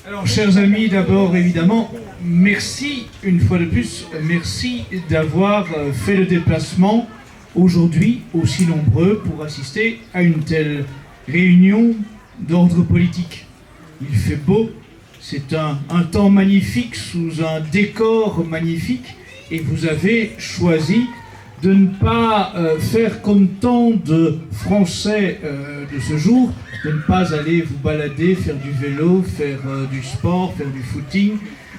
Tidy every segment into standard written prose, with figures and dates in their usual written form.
Alors, chers amis, d'abord, évidemment, merci, une fois de plus, merci d'avoir fait le déplacement aujourd'hui, aussi nombreux, pour assister à une telle réunion d'ordre politique. Il fait beau, c'est un temps magnifique, sous un décor magnifique, et vous avez choisi de ne pas faire comme tant de Français de ce jour, de ne pas aller vous balader, faire du vélo, faire du sport, faire du footing,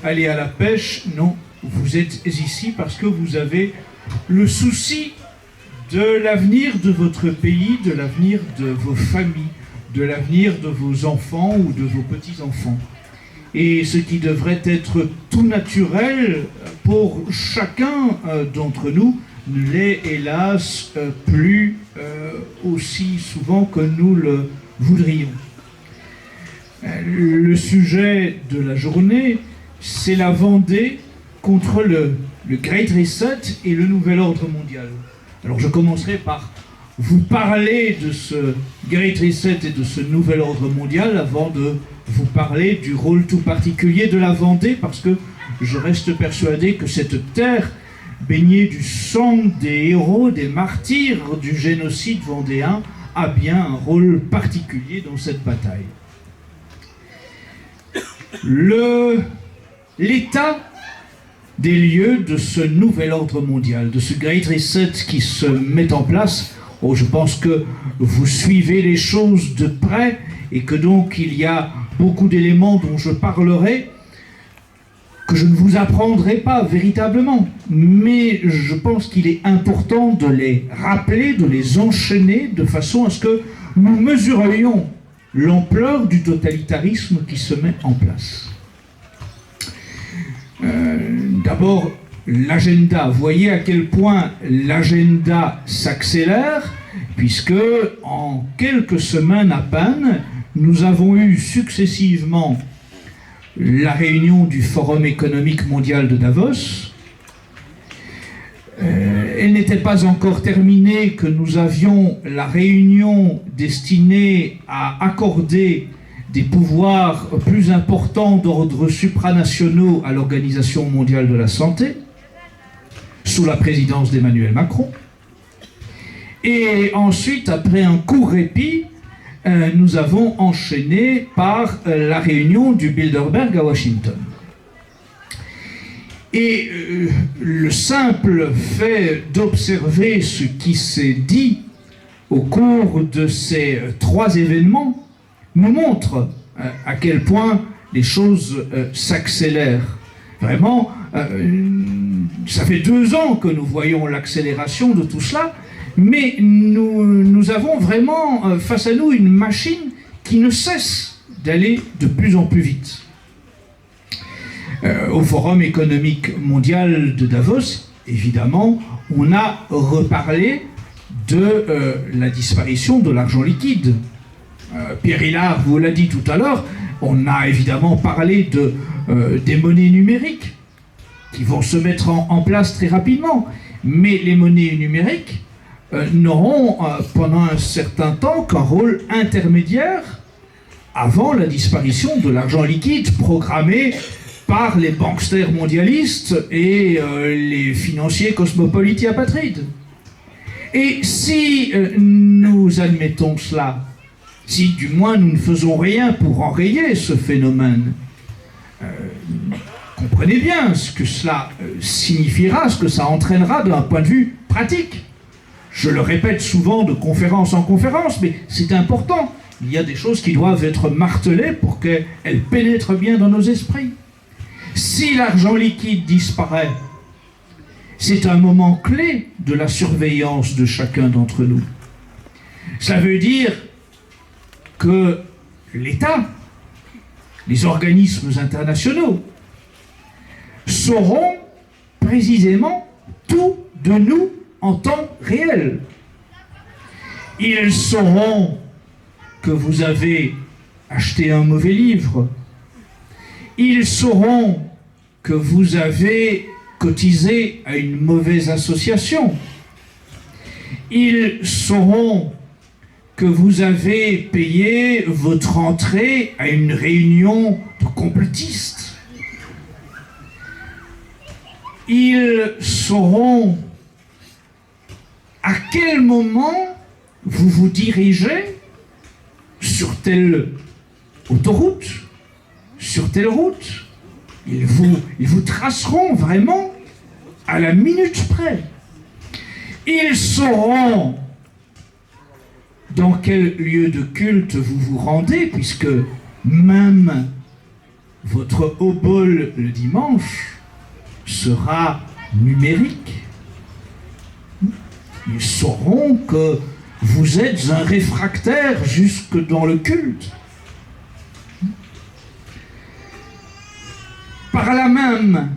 aller à la pêche. Non, vous êtes ici parce que vous avez le souci de l'avenir de votre pays, de l'avenir de vos familles, de l'avenir de vos enfants ou de vos petits-enfants. Et ce qui devrait être tout naturel pour chacun d'entre nous ne l'est hélas plus aussi souvent que nous le voudrions. Le sujet de la journée, c'est la Vendée contre le Great Reset et le nouvel ordre mondial. Alors je commencerai par vous parler de ce Great Reset et de ce nouvel ordre mondial avant de vous parler du rôle tout particulier de la Vendée, parce que je reste persuadé que cette terre baignée du sang des héros, des martyrs du génocide vendéen, a bien un rôle particulier dans cette bataille. L'état des lieux de ce nouvel ordre mondial, de ce Great Reset qui se met en place, je pense que vous suivez les choses de près et que donc il y a beaucoup d'éléments dont je parlerai, que je ne vous apprendrai pas véritablement, mais je pense qu'il est important de les rappeler, de les enchaîner de façon à ce que nous mesurions l'ampleur du totalitarisme qui se met en place. D'abord, l'agenda. Vous voyez à quel point l'agenda s'accélère, puisque en quelques semaines à peine, nous avons eu successivement la réunion du Forum économique mondial de Davos. Elle n'était pas encore terminée que nous avions la réunion destinée à accorder des pouvoirs plus importants d'ordre supranationaux à l'Organisation mondiale de la santé, sous la présidence d'Emmanuel Macron. Et ensuite, après un court répit, nous avons enchaîné par la réunion du Bilderberg à Washington. Et le simple fait d'observer ce qui s'est dit au cours de ces trois événements nous montre à quel point les choses s'accélèrent. Vraiment, ça fait 2 ans que nous voyons l'accélération de tout cela, mais nous avons vraiment face à nous une machine qui ne cesse d'aller de plus en plus vite. Au Forum économique mondial de Davos, évidemment, on a reparlé de la disparition de l'argent liquide. Pierre Hillard vous l'a dit tout à l'heure, on a évidemment parlé des monnaies numériques qui vont se mettre en place très rapidement, mais les monnaies numériques n'auront pendant un certain temps qu'un rôle intermédiaire avant la disparition de l'argent liquide programmé par les banksters mondialistes et les financiers cosmopolites et apatrides. Et si nous admettons cela, si du moins nous ne faisons rien pour enrayer ce phénomène, comprenez bien ce que cela signifiera, ce que ça entraînera d'un point de vue pratique. Je le répète souvent de conférence en conférence, mais c'est important. Il y a des choses qui doivent être martelées pour qu'elles pénètrent bien dans nos esprits. Si l'argent liquide disparaît, c'est un moment clé de la surveillance de chacun d'entre nous. Ça veut dire que l'État, les organismes internationaux, sauront précisément tout de nous en temps réel. Ils sauront que vous avez acheté un mauvais livre. Ils sauront que vous avez cotisé à une mauvaise association. Ils sauront que vous avez payé votre entrée à une réunion de complotistes. Ils sauront à quel moment vous vous dirigez sur telle autoroute, sur telle route. Ils vous traceront vraiment à la minute près. Ils sauront dans quel lieu de culte vous vous rendez, puisque même votre obol le dimanche sera numérique. Ils sauront que vous êtes un réfractaire jusque dans le culte. Par là même,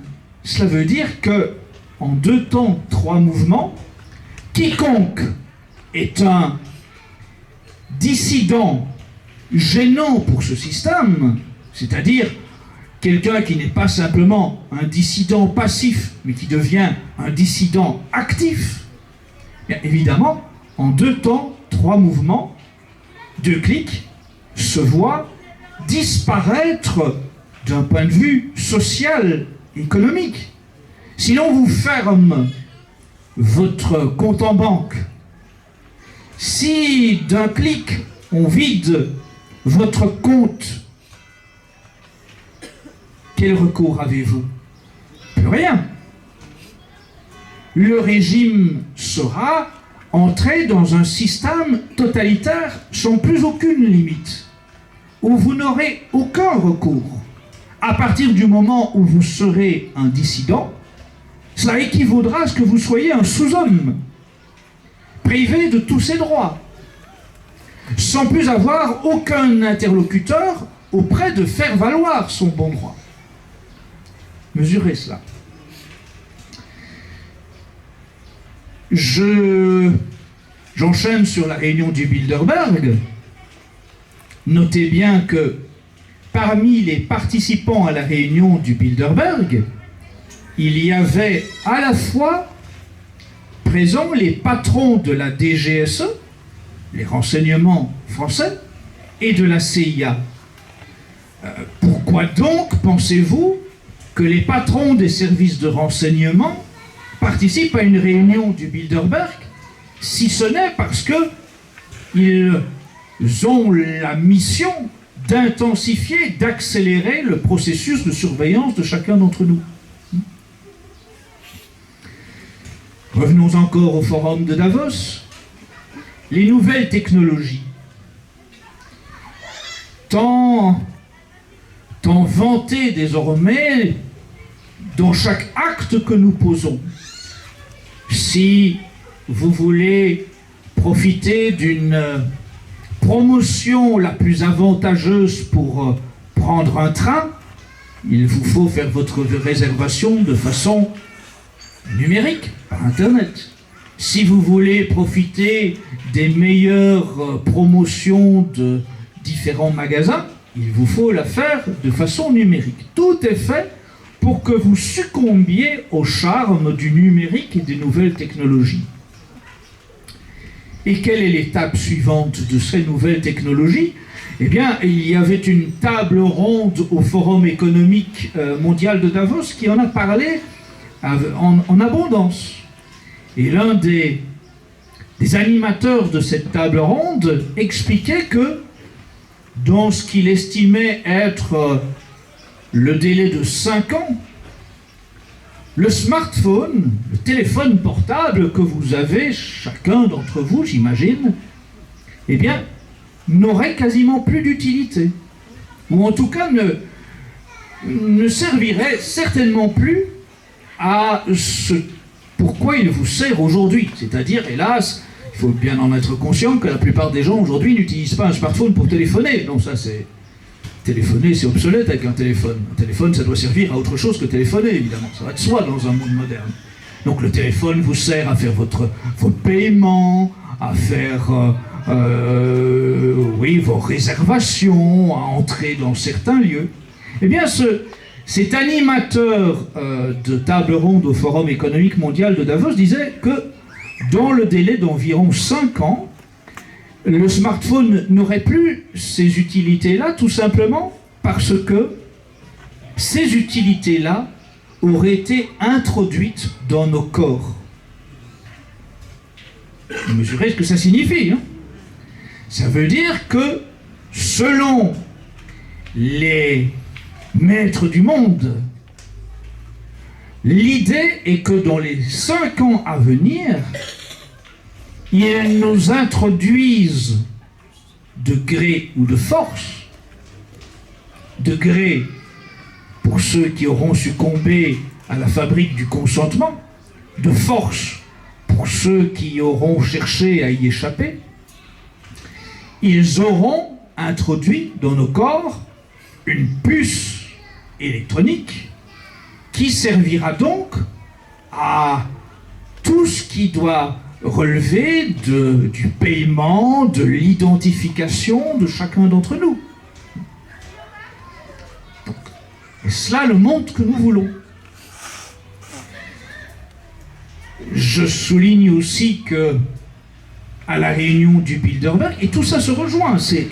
cela veut dire que, en 2 temps, 3 mouvements, quiconque est un dissident gênant pour ce système, c'est-à-dire quelqu'un qui n'est pas simplement un dissident passif, mais qui devient un dissident actif, bien évidemment, en 2 temps, 3 mouvements, 2 clics, se voit disparaître d'un point de vue social, économique. Si l'on vous ferme votre compte en banque, si d'un clic on vide votre compte, quel recours avez-vous? Plus rien. Le régime sera entré dans un système totalitaire sans plus aucune limite, où vous n'aurez aucun recours. À partir du moment où vous serez un dissident, cela équivaudra à ce que vous soyez un sous-homme, privé de tous ses droits, sans plus avoir aucun interlocuteur auprès de faire valoir son bon droit. Mesurez cela. J'enchaîne sur la réunion du Bilderberg. Notez bien que parmi les participants à la réunion du Bilderberg, il y avait à la fois présents les patrons de la DGSE, les renseignements français, et de la CIA. Pourquoi donc pensez-vous que les patrons des services de renseignement participent à une réunion du Bilderberg, si ce n'est parce qu'ils ont la mission d'intensifier, d'accélérer le processus de surveillance de chacun d'entre nous. Revenons encore au forum de Davos. Les nouvelles technologies, tant vantées désormais dans chaque acte que nous posons. Si vous voulez profiter d'une promotion la plus avantageuse pour prendre un train, il vous faut faire votre réservation de façon numérique, par Internet. Si vous voulez profiter des meilleures promotions de différents magasins, il vous faut la faire de façon numérique. Tout est fait pour que vous succombiez au charme du numérique et des nouvelles technologies. Et quelle est l'étape suivante de ces nouvelles technologies? Eh bien, il y avait une table ronde au Forum économique mondial de Davos qui en a parlé en abondance. Et l'un des animateurs de cette table ronde expliquait que dans ce qu'il estimait être le délai de 5 ans, le smartphone, le téléphone portable que vous avez, chacun d'entre vous, j'imagine, eh bien, n'aurait quasiment plus d'utilité. Ou en tout cas, ne servirait certainement plus à ce pourquoi il vous sert aujourd'hui. C'est-à-dire, hélas, il faut bien en être conscient que la plupart des gens aujourd'hui n'utilisent pas un smartphone pour téléphoner. Non, ça c'est... Téléphoner, c'est obsolète avec un téléphone. Un téléphone, ça doit servir à autre chose que téléphoner, évidemment. Ça va de soi dans un monde moderne. Donc le téléphone vous sert à faire vos paiements, à faire vos réservations, à entrer dans certains lieux. Eh bien, cet animateur de table ronde au Forum économique mondial de Davos disait que dans le délai d'environ 5 ans, le smartphone n'aurait plus ces utilités-là, tout simplement parce que ces utilités-là auraient été introduites dans nos corps. Vous mesurez ce que ça signifie, hein? Ça veut dire que, selon les maîtres du monde, l'idée est que dans les 5 ans à venir, ils nous introduisent de gré ou de force, de gré pour ceux qui auront succombé à la fabrique du consentement, de force pour ceux qui auront cherché à y échapper. Ils auront introduit dans nos corps une puce électronique qui servira donc à tout ce qui doit relever du paiement, de l'identification de chacun d'entre nous. Donc, et cela le monde que nous voulons. Je souligne aussi que à la réunion du Bilderberg, et tout ça se rejoint, c'est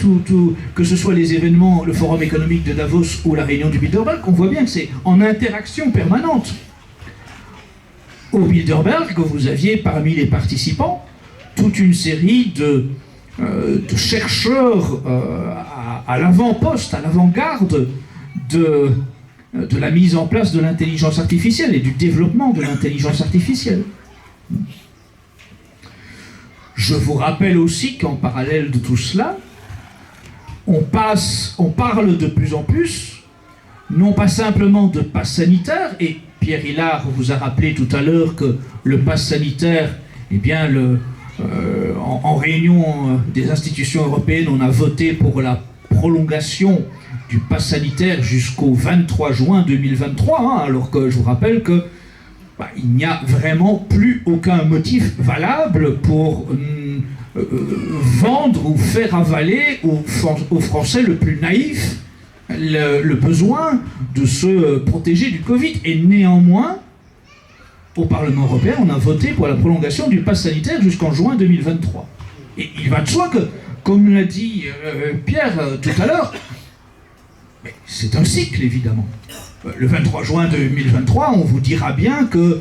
que ce soit les événements, le Forum économique de Davos ou la réunion du Bilderberg, on voit bien que c'est en interaction permanente. Au Bilderberg, vous aviez parmi les participants toute une série de chercheurs à l'avant-poste, à l'avant-garde de la mise en place de l'intelligence artificielle et du développement de l'intelligence artificielle. Je vous rappelle aussi qu'en parallèle de tout cela, on parle de plus en plus, non pas simplement de passe sanitaire, et Pierre Hillard vous a rappelé tout à l'heure que le passe sanitaire, eh bien, en réunion des institutions européennes, on a voté pour la prolongation du passe sanitaire jusqu'au 23 juin 2023, hein, alors que je vous rappelle que il n'y a vraiment plus aucun motif valable pour vendre ou faire avaler aux Français le plus naïf le besoin de se protéger du Covid. Et néanmoins, au Parlement européen, on a voté pour la prolongation du pass sanitaire jusqu'en juin 2023. Et il va de soi que, comme l'a dit Pierre tout à l'heure, c'est un cycle, évidemment. Le 23 juin 2023, on vous dira bien que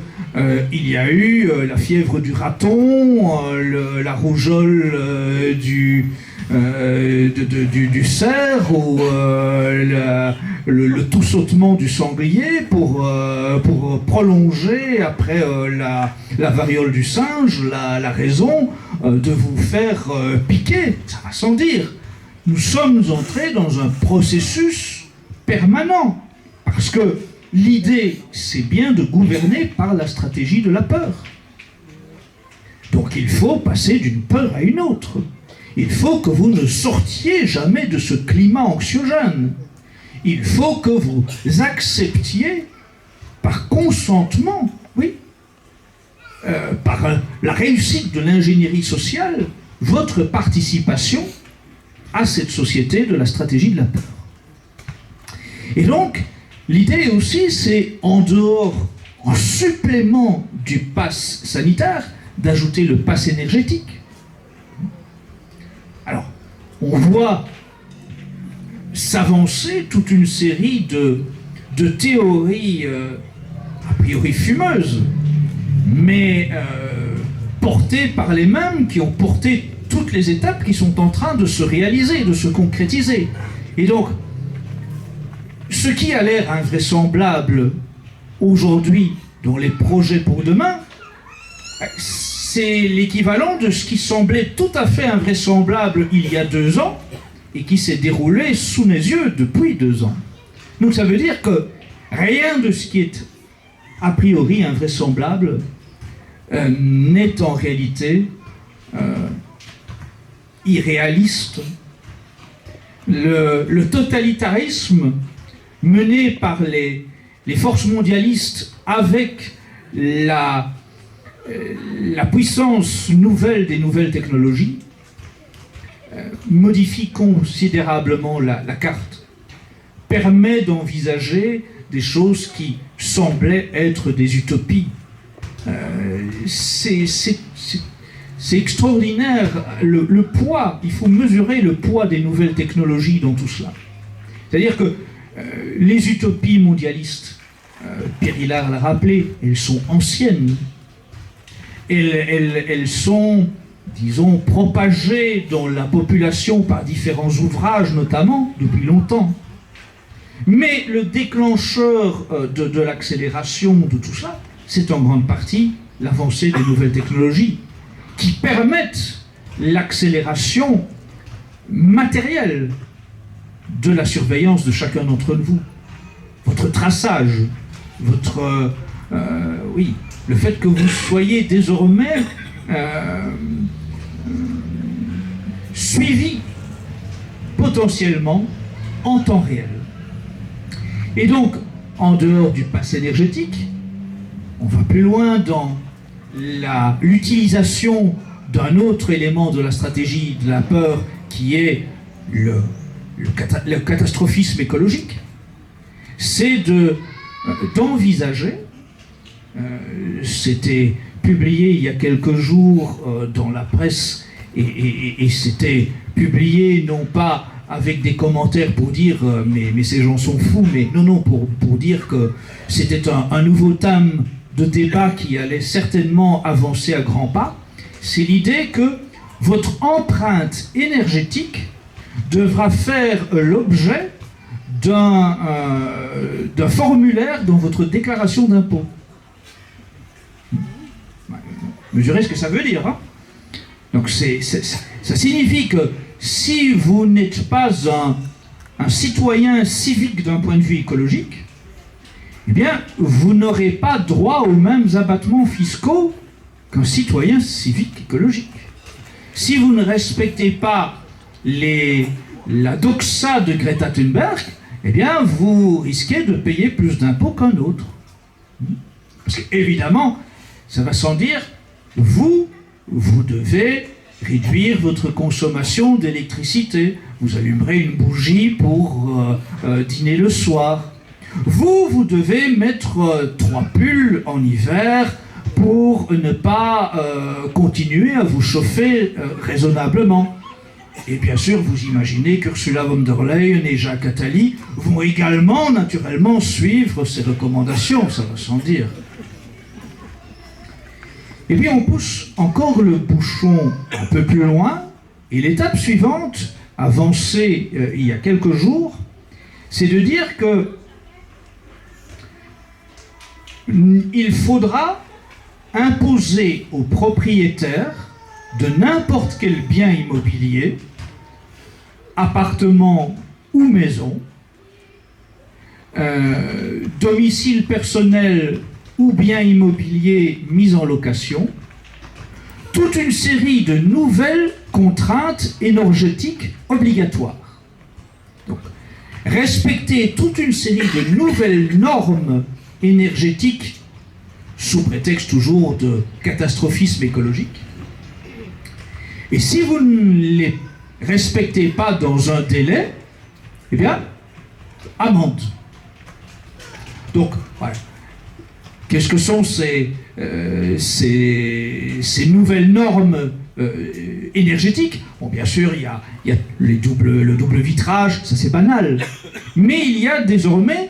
il y a eu la fièvre du raton, la rougeole du cerf ou le tout sautement du sanglier pour prolonger après la variole du singe la raison de vous faire piquer. Ça va sans dire. Nous sommes entrés dans un processus permanent. Parce que l'idée, c'est bien de gouverner par la stratégie de la peur. Donc il faut passer d'une peur à une autre. Il faut que vous ne sortiez jamais de ce climat anxiogène. Il faut que vous acceptiez, par consentement, oui, par la réussite de l'ingénierie sociale, votre participation à cette société de la stratégie de la peur. Et donc, l'idée aussi, c'est, en dehors, en supplément du pass sanitaire, d'ajouter le pass énergétique. Alors, on voit s'avancer toute une série de théories, a priori fumeuses, mais portées par les mêmes qui ont porté toutes les étapes qui sont en train de se réaliser, de se concrétiser. Et donc, ce qui a l'air invraisemblable aujourd'hui dans les projets pour demain, c'est l'équivalent de ce qui semblait tout à fait invraisemblable il y a 2 ans et qui s'est déroulé sous mes yeux depuis 2 ans. Donc ça veut dire que rien de ce qui est a priori invraisemblable n'est en réalité irréaliste. Le totalitarisme mené par les forces mondialistes avec la puissance nouvelle des nouvelles technologies modifie considérablement la carte, permet d'envisager des choses qui semblaient être des utopies. C'est extraordinaire le poids, il faut mesurer le poids des nouvelles technologies dans tout cela. C'est-à-dire que les utopies mondialistes, Pierre Hillard l'a rappelé, elles sont anciennes. Elles sont, disons, propagées dans la population par différents ouvrages, notamment, depuis longtemps. Mais le déclencheur de l'accélération de tout ça, c'est en grande partie l'avancée des nouvelles technologies qui permettent l'accélération matérielle de la surveillance de chacun d'entre vous. Votre traçage, votre... oui, le fait que vous soyez désormais suivi potentiellement en temps réel. Et donc, en dehors du pass énergétique, on va plus loin dans l'utilisation d'un autre élément de la stratégie de la peur qui est le catastrophisme écologique. C'est d'envisager, c'était publié il y a quelques jours dans la presse, et c'était publié non pas avec des commentaires pour dire mais ces gens sont fous, mais non, pour dire que c'était un nouveau thème de débat qui allait certainement avancer à grands pas. C'est l'idée que votre empreinte énergétique devra faire l'objet d'un formulaire dans votre déclaration d'impôt. Mesurez ce que ça veut dire. Hein? Donc ça signifie que si vous n'êtes pas un citoyen civique d'un point de vue écologique, eh bien, vous n'aurez pas droit aux mêmes abattements fiscaux qu'un citoyen civique écologique. Si vous ne respectez pas la doxa de Greta Thunberg, eh bien, vous risquez de payer plus d'impôts qu'un autre. Parce qu'évidemment, ça va sans dire, vous devez réduire votre consommation d'électricité. Vous allumerez une bougie pour dîner le soir. Vous devez mettre 3 pulls en hiver pour ne pas continuer à vous chauffer raisonnablement. Et bien sûr, vous imaginez qu'Ursula von der Leyen et Jacques Attali vont également, naturellement, suivre ces recommandations, ça va sans dire. Et puis on pousse encore le bouchon un peu plus loin, et l'étape suivante, avancée il y a quelques jours, c'est de dire que il faudra imposer aux propriétaires de n'importe quel bien immobilier, appartement ou maison, domicile personnel ou bien immobilier mis en location, toute une série de nouvelles contraintes énergétiques obligatoires. Donc, respecter toute une série de nouvelles normes énergétiques sous prétexte toujours de catastrophisme écologique. Et si vous ne les respectez pas dans un délai, eh bien, amende. Donc, voilà. Qu'est-ce que sont ces nouvelles normes énergétiques? Bon, bien sûr, il y a le double vitrage, ça c'est banal. Mais il y a désormais,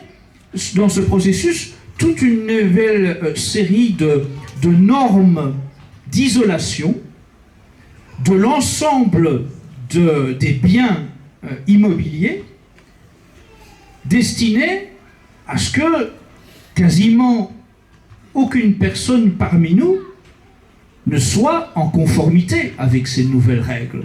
dans ce processus, toute une nouvelle série de normes d'isolation de l'ensemble des biens immobiliers destinés à ce que quasiment aucune personne parmi nous ne soit en conformité avec ces nouvelles règles.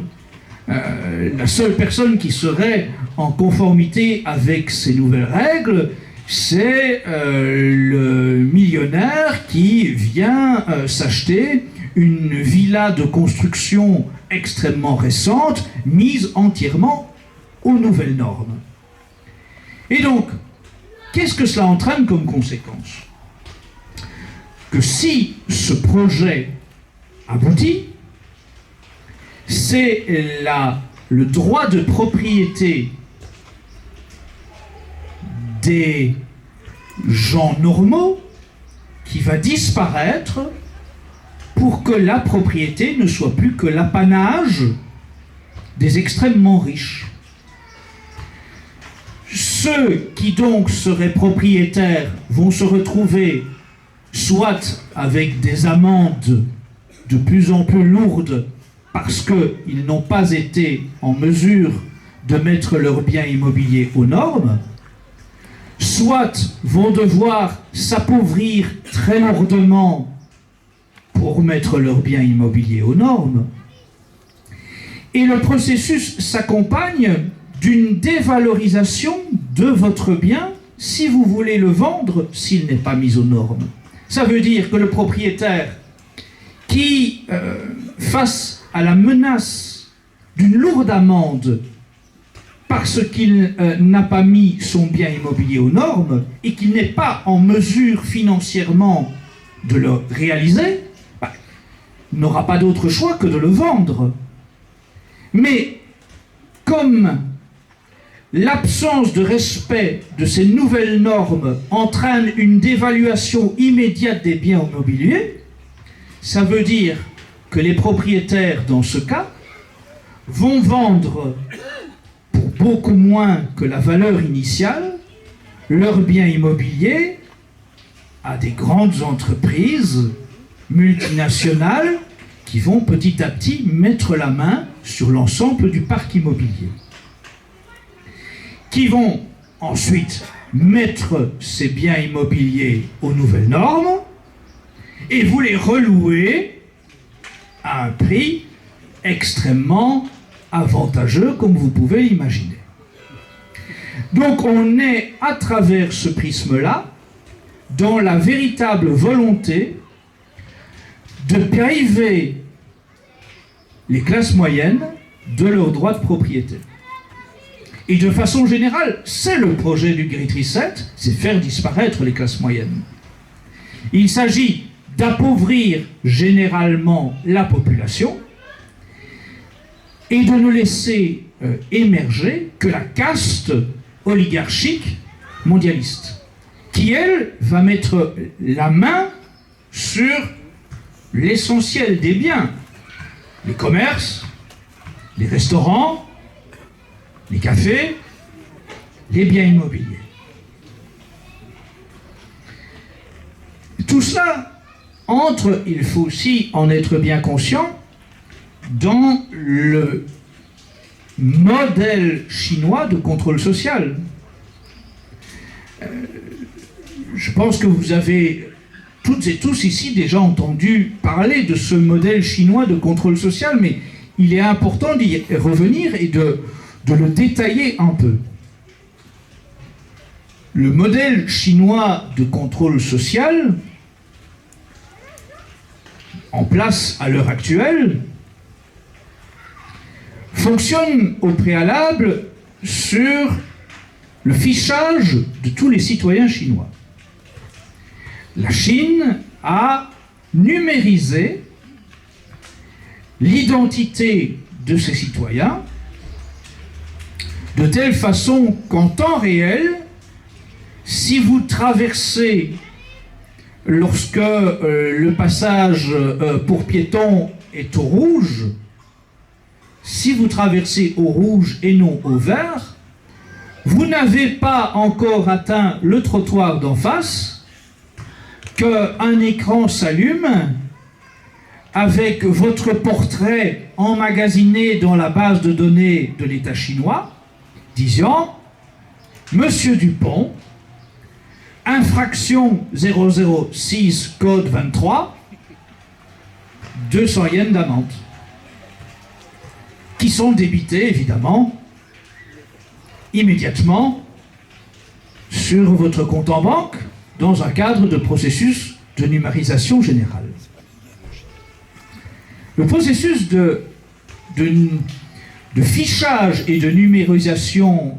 La seule personne qui serait en conformité avec ces nouvelles règles, c'est le millionnaire qui vient s'acheter une villa de construction extrêmement récente, mise entièrement aux nouvelles normes. Et donc, qu'est-ce que cela entraîne comme conséquence? Que si ce projet aboutit, c'est le droit de propriété des gens normaux qui va disparaître pour que la propriété ne soit plus que l'apanage des extrêmement riches. Ceux qui donc seraient propriétaires vont se retrouver soit avec des amendes de plus en plus lourdes parce qu'ils n'ont pas été en mesure de mettre leurs biens immobiliers aux normes, soit vont devoir s'appauvrir très lourdement pour mettre leurs biens immobiliers aux normes. Et le processus s'accompagne d'une dévalorisation de votre bien si vous voulez le vendre s'il n'est pas mis aux normes. Ça veut dire que le propriétaire qui, face à la menace d'une lourde amende parce qu'il n'a pas mis son bien immobilier aux normes et qu'il n'est pas en mesure financièrement de le réaliser, n'aura pas d'autre choix que de le vendre. Mais comme l'absence de respect de ces nouvelles normes entraîne une dévaluation immédiate des biens immobiliers, ça veut dire que les propriétaires, dans ce cas, vont vendre pour beaucoup moins que la valeur initiale leurs biens immobiliers à des grandes entreprises multinationales qui vont petit à petit mettre la main sur l'ensemble du parc immobilier, qui vont ensuite mettre ces biens immobiliers aux nouvelles normes et vous les relouer à un prix extrêmement avantageux, comme vous pouvez l'imaginer. Donc on est, à travers ce prisme-là, dans la véritable volonté de priver les classes moyennes de leurs droits de propriété. Et de façon générale, c'est le projet du Great Reset, c'est faire disparaître les classes moyennes. Il s'agit d'appauvrir généralement la population et de ne laisser émerger que la caste oligarchique mondialiste, qui, elle, va mettre la main sur l'essentiel des biens, les commerces, les restaurants, les cafés, les biens immobiliers. Tout cela entre, il faut aussi en être bien conscient, dans le modèle chinois de contrôle social. Je pense que vous avez toutes et tous ici déjà entendu parler de ce modèle chinois de contrôle social, mais il est important d'y revenir et de le détailler un peu. Le modèle chinois de contrôle social, en place à l'heure actuelle, fonctionne au préalable sur le fichage de tous les citoyens chinois. La Chine a numérisé l'identité de ses citoyens de telle façon qu'en temps réel, si vous traversez, lorsque le passage pour piétons est au rouge, si vous traversez au rouge et non au vert, vous n'avez pas encore atteint le trottoir d'en face, qu'un écran s'allume avec votre portrait emmagasiné dans la base de données de l'État chinois, disant « Monsieur Dupont, infraction 006, code 23, 200 yens d'amende » qui sont débités, évidemment, immédiatement sur votre compte en banque dans un cadre de processus de numérisation générale. Le processus de fichage et de numérisation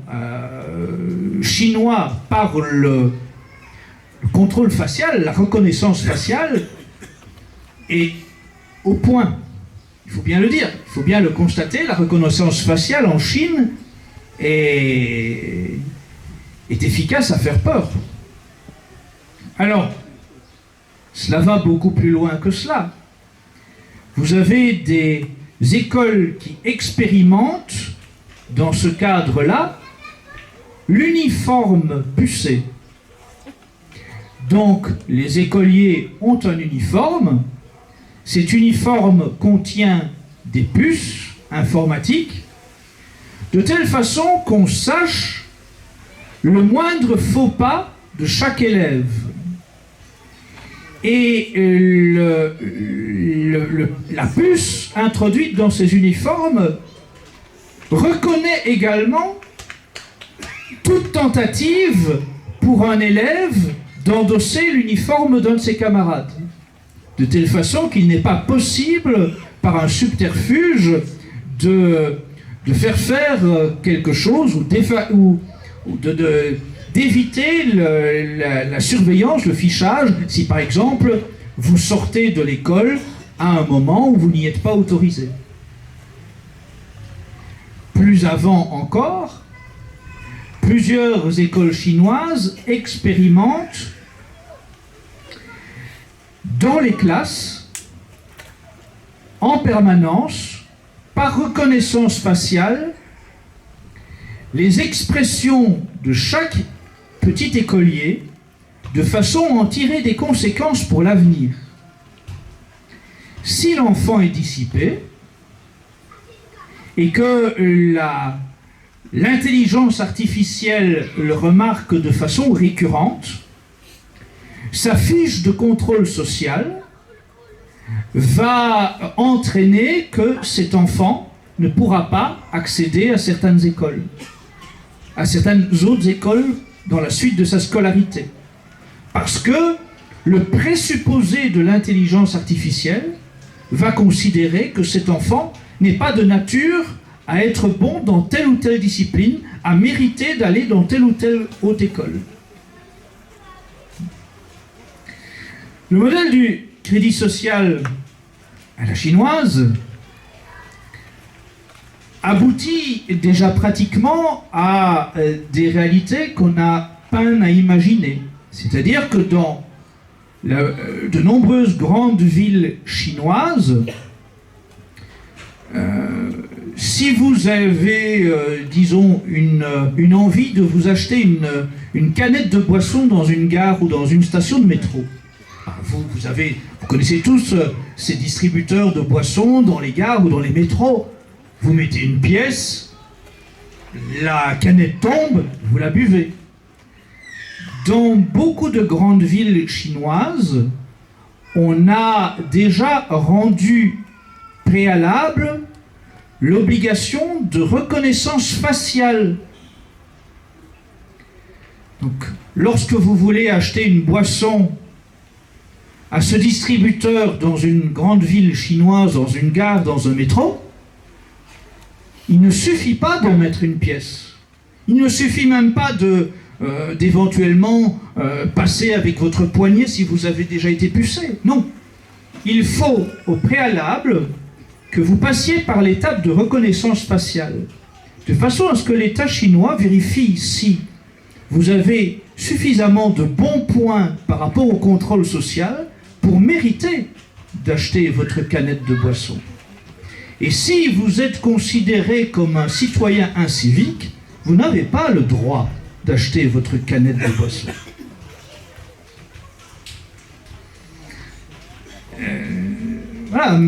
chinois par le contrôle facial, la reconnaissance faciale, est au point. Il faut bien le dire, il faut bien le constater, la reconnaissance faciale en Chine est efficace à faire peur. Alors, cela va beaucoup plus loin que cela. vous avez des écoles qui expérimentent, dans ce cadre-là, l'uniforme pucé. Donc, les écoliers ont un uniforme. Cet uniforme contient des puces informatiques, de telle façon qu'on sache le moindre faux pas de chaque élève. Et la puce introduite dans ces uniformes reconnaît également toute tentative pour un élève d'endosser l'uniforme d'un de ses camarades, de telle façon qu'il n'est pas possible, par un subterfuge, de faire quelque chose ou d'éviter la surveillance, le fichage, si par exemple vous sortez de l'école à un moment où vous n'y êtes pas autorisé. Plus avant encore, plusieurs écoles chinoises expérimentent dans les classes, en permanence, par reconnaissance faciale, les expressions de chaque petit écolier, de façon à en tirer des conséquences pour l'avenir. Si l'enfant est dissipé, et que l'intelligence artificielle le remarque de façon récurrente, sa fiche de contrôle social va entraîner que cet enfant ne pourra pas accéder à certaines écoles, à certaines autres écoles dans la suite de sa scolarité. Parce que le présupposé de l'intelligence artificielle va considérer que cet enfant n'est pas de nature à être bon dans telle ou telle discipline, à mériter d'aller dans telle ou telle haute école. Le modèle du crédit social à la chinoise aboutit déjà pratiquement à des réalités qu'on a peine à imaginer. C'est-à-dire que dans de nombreuses grandes villes chinoises, si vous avez, disons, une envie de vous acheter une canette de boisson dans une gare ou dans une station de métro, vous connaissez tous ces distributeurs de boissons dans les gares ou dans les métros. Vous mettez une pièce, la canette tombe, vous la buvez. Dans beaucoup de grandes villes chinoises, on a déjà rendu préalable l'obligation de reconnaissance faciale. Donc, lorsque vous voulez acheter une boisson à ce distributeur dans une grande ville chinoise, dans une gare, dans un métro, il ne suffit pas d'en mettre une pièce. Il ne suffit même pas d'éventuellement passer avec votre poignet si vous avez déjà été pucé. Non. Il faut au préalable que vous passiez par l'étape de reconnaissance faciale, de façon à ce que l'État chinois vérifie si vous avez suffisamment de bons points par rapport au contrôle social pour mériter d'acheter votre canette de boisson. Et si vous êtes considéré comme un citoyen incivique, vous n'avez pas le droit d'acheter votre canette de boisson. Voilà,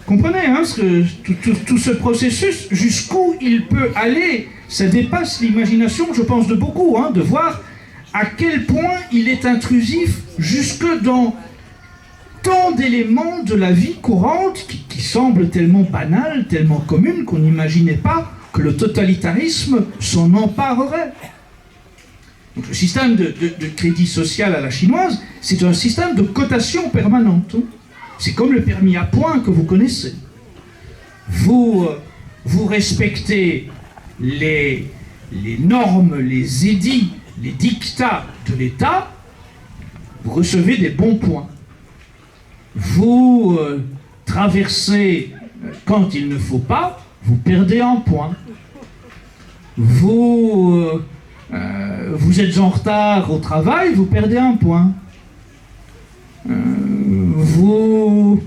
comprenez, hein, tout ce processus, jusqu'où il peut aller, ça dépasse l'imagination, je pense, de beaucoup, hein, de voir à quel point il est intrusif jusque dans tant d'éléments de la vie courante qui semblent tellement banals, tellement communes, qu'on n'imaginait pas que le totalitarisme s'en emparerait. Donc, le système de crédit social à la chinoise, c'est un système de cotation permanente. C'est comme le permis à points que vous connaissez. Vous respectez les normes, les édits, les dictats de l'État, vous recevez des bons points. Vous traversez quand il ne faut pas, vous perdez un point. Vous êtes en retard au travail, vous perdez un point. Vous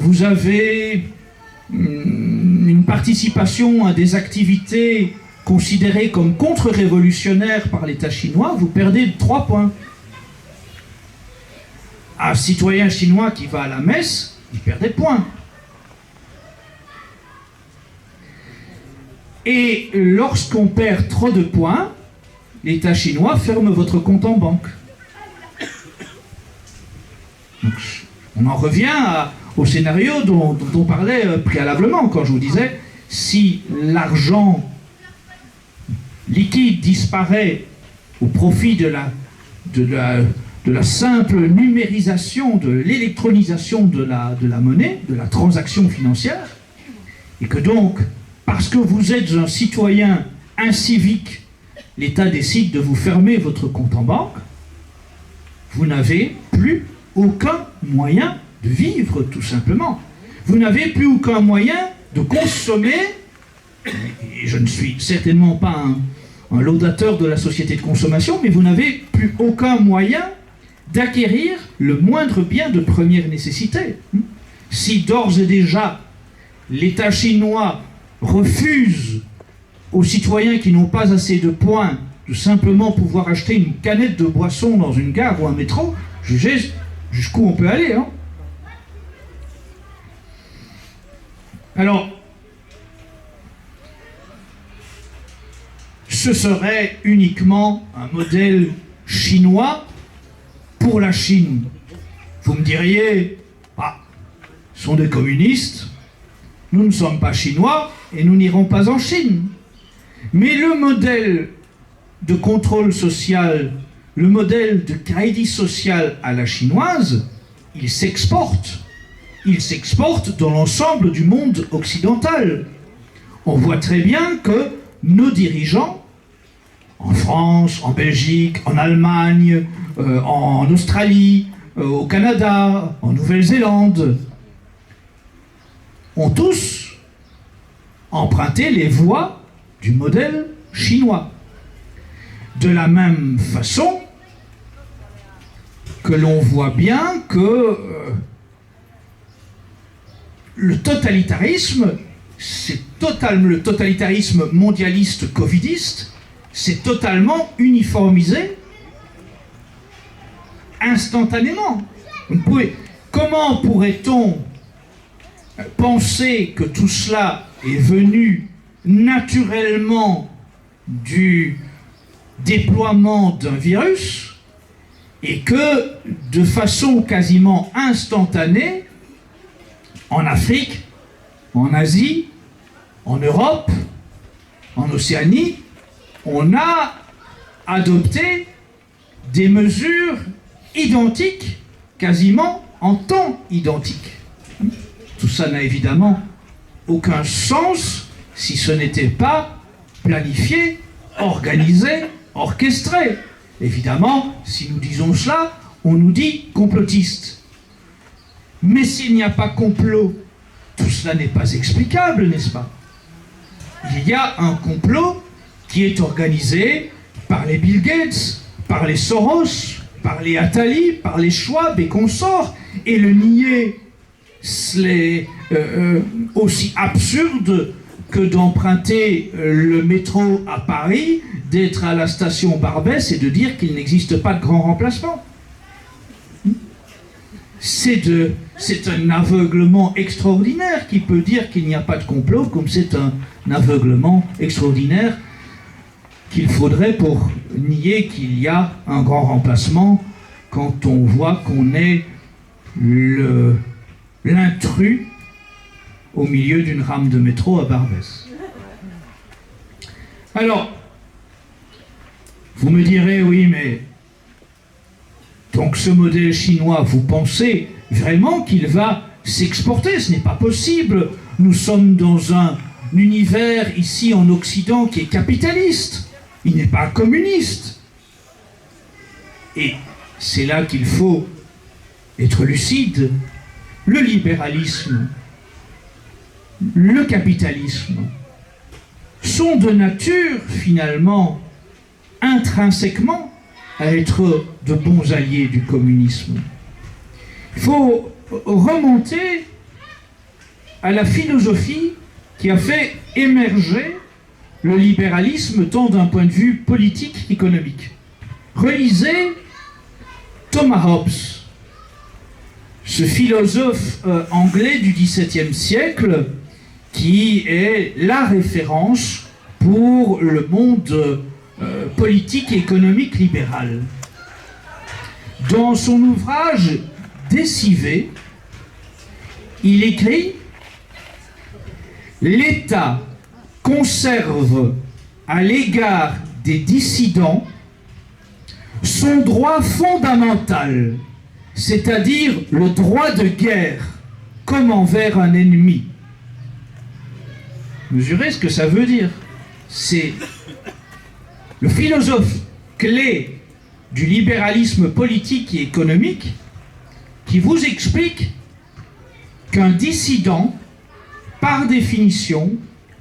vous avez une participation à des activités considérées comme contre-révolutionnaires par l'État chinois, vous perdez 3 points. Un citoyen chinois qui va à la messe, il perd des points. Et lorsqu'on perd trop de points, l'État chinois ferme votre compte en banque. Donc, on en revient au scénario dont on parlait préalablement, quand je vous disais, si l'argent liquide disparaît au profit de la simple numérisation, de l'électronisation de la monnaie, de la transaction financière, et que donc, parce que vous êtes un citoyen incivique, l'État décide de vous fermer votre compte en banque, vous n'avez plus aucun moyen de vivre, tout simplement. Vous n'avez plus aucun moyen de consommer, et je ne suis certainement pas un laudateur de la société de consommation, mais vous n'avez plus aucun moyen d'acquérir le moindre bien de première nécessité. Si d'ores et déjà l'État chinois refuse aux citoyens qui n'ont pas assez de points de simplement pouvoir acheter une canette de boisson dans une gare ou un métro, jugez jusqu'où on peut aller. Hein. Alors, ce serait uniquement un modèle chinois pour la Chine. Vous me diriez, ce sont des communistes, nous ne sommes pas chinois et nous n'irons pas en Chine. Mais le modèle de contrôle social, le modèle de crédit social à la chinoise, il s'exporte. Il s'exporte dans l'ensemble du monde occidental. On voit très bien que nos dirigeants, en France, en Belgique, en Allemagne, en Australie, au Canada, en Nouvelle-Zélande, ont tous emprunté les voies du modèle chinois. De la même façon que l'on voit bien que le totalitarisme, le totalitarisme mondialiste covidiste, c'est totalement uniformisé instantanément. Comment pourrait-on penser que tout cela est venu naturellement du déploiement d'un virus et que de façon quasiment instantanée, en Afrique, en Asie, en Europe, en Océanie, on a adopté des mesures identiques, quasiment en temps identique. Tout ça n'a évidemment aucun sens si ce n'était pas planifié, organisé, orchestré. Évidemment, si nous disons cela, on nous dit complotiste. Mais s'il n'y a pas complot, tout cela n'est pas explicable, n'est-ce pas? Il y a un complot qui est organisé par les Bill Gates, par les Soros, par les Attali, par les Schwab et consorts, et le nier, c'est aussi absurde que d'emprunter le métro à Paris, d'être à la station Barbès et de dire qu'il n'existe pas de grand remplacement. C'est un aveuglement extraordinaire qui peut dire qu'il n'y a pas de complot, comme c'est un aveuglement extraordinaire qu'il faudrait pour nier qu'il y a un grand remplacement quand on voit qu'on est l'intrus au milieu d'une rame de métro à Barbès. Alors, vous me direz, oui, mais donc ce modèle chinois, vous pensez vraiment qu'il va s'exporter? Ce n'est pas possible. Nous sommes dans un univers ici en Occident qui est capitaliste. Il n'est pas communiste. Et c'est là qu'il faut être lucide. Le libéralisme, le capitalisme sont de nature, finalement, intrinsèquement, à être de bons alliés du communisme. Il faut remonter à la philosophie qui a fait émerger le libéralisme tant d'un point de vue politique qu'économique. Relisez Thomas Hobbes, ce philosophe anglais du XVIIe siècle qui est la référence pour le monde politique et économique libéral. Dans son ouvrage Décivé, il écrit « L'État conserve à l'égard des dissidents son droit fondamental, c'est-à-dire le droit de guerre, comme envers un ennemi. » Mesurez ce que ça veut dire. C'est le philosophe clé du libéralisme politique et économique qui vous explique qu'un dissident, par définition,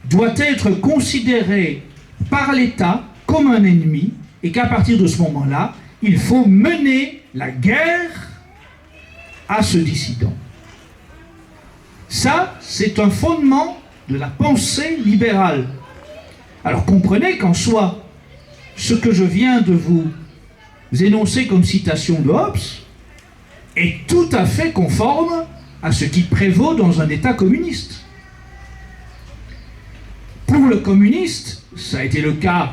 doit être considéré par l'État comme un ennemi et qu'à partir de ce moment-là, il faut mener la guerre à ce dissident. Ça, c'est un fondement de la pensée libérale. Alors comprenez qu'en soi, ce que je viens de vous énoncer comme citation de Hobbes est tout à fait conforme à ce qui prévaut dans un État communiste. Pour le communiste, ça a été le cas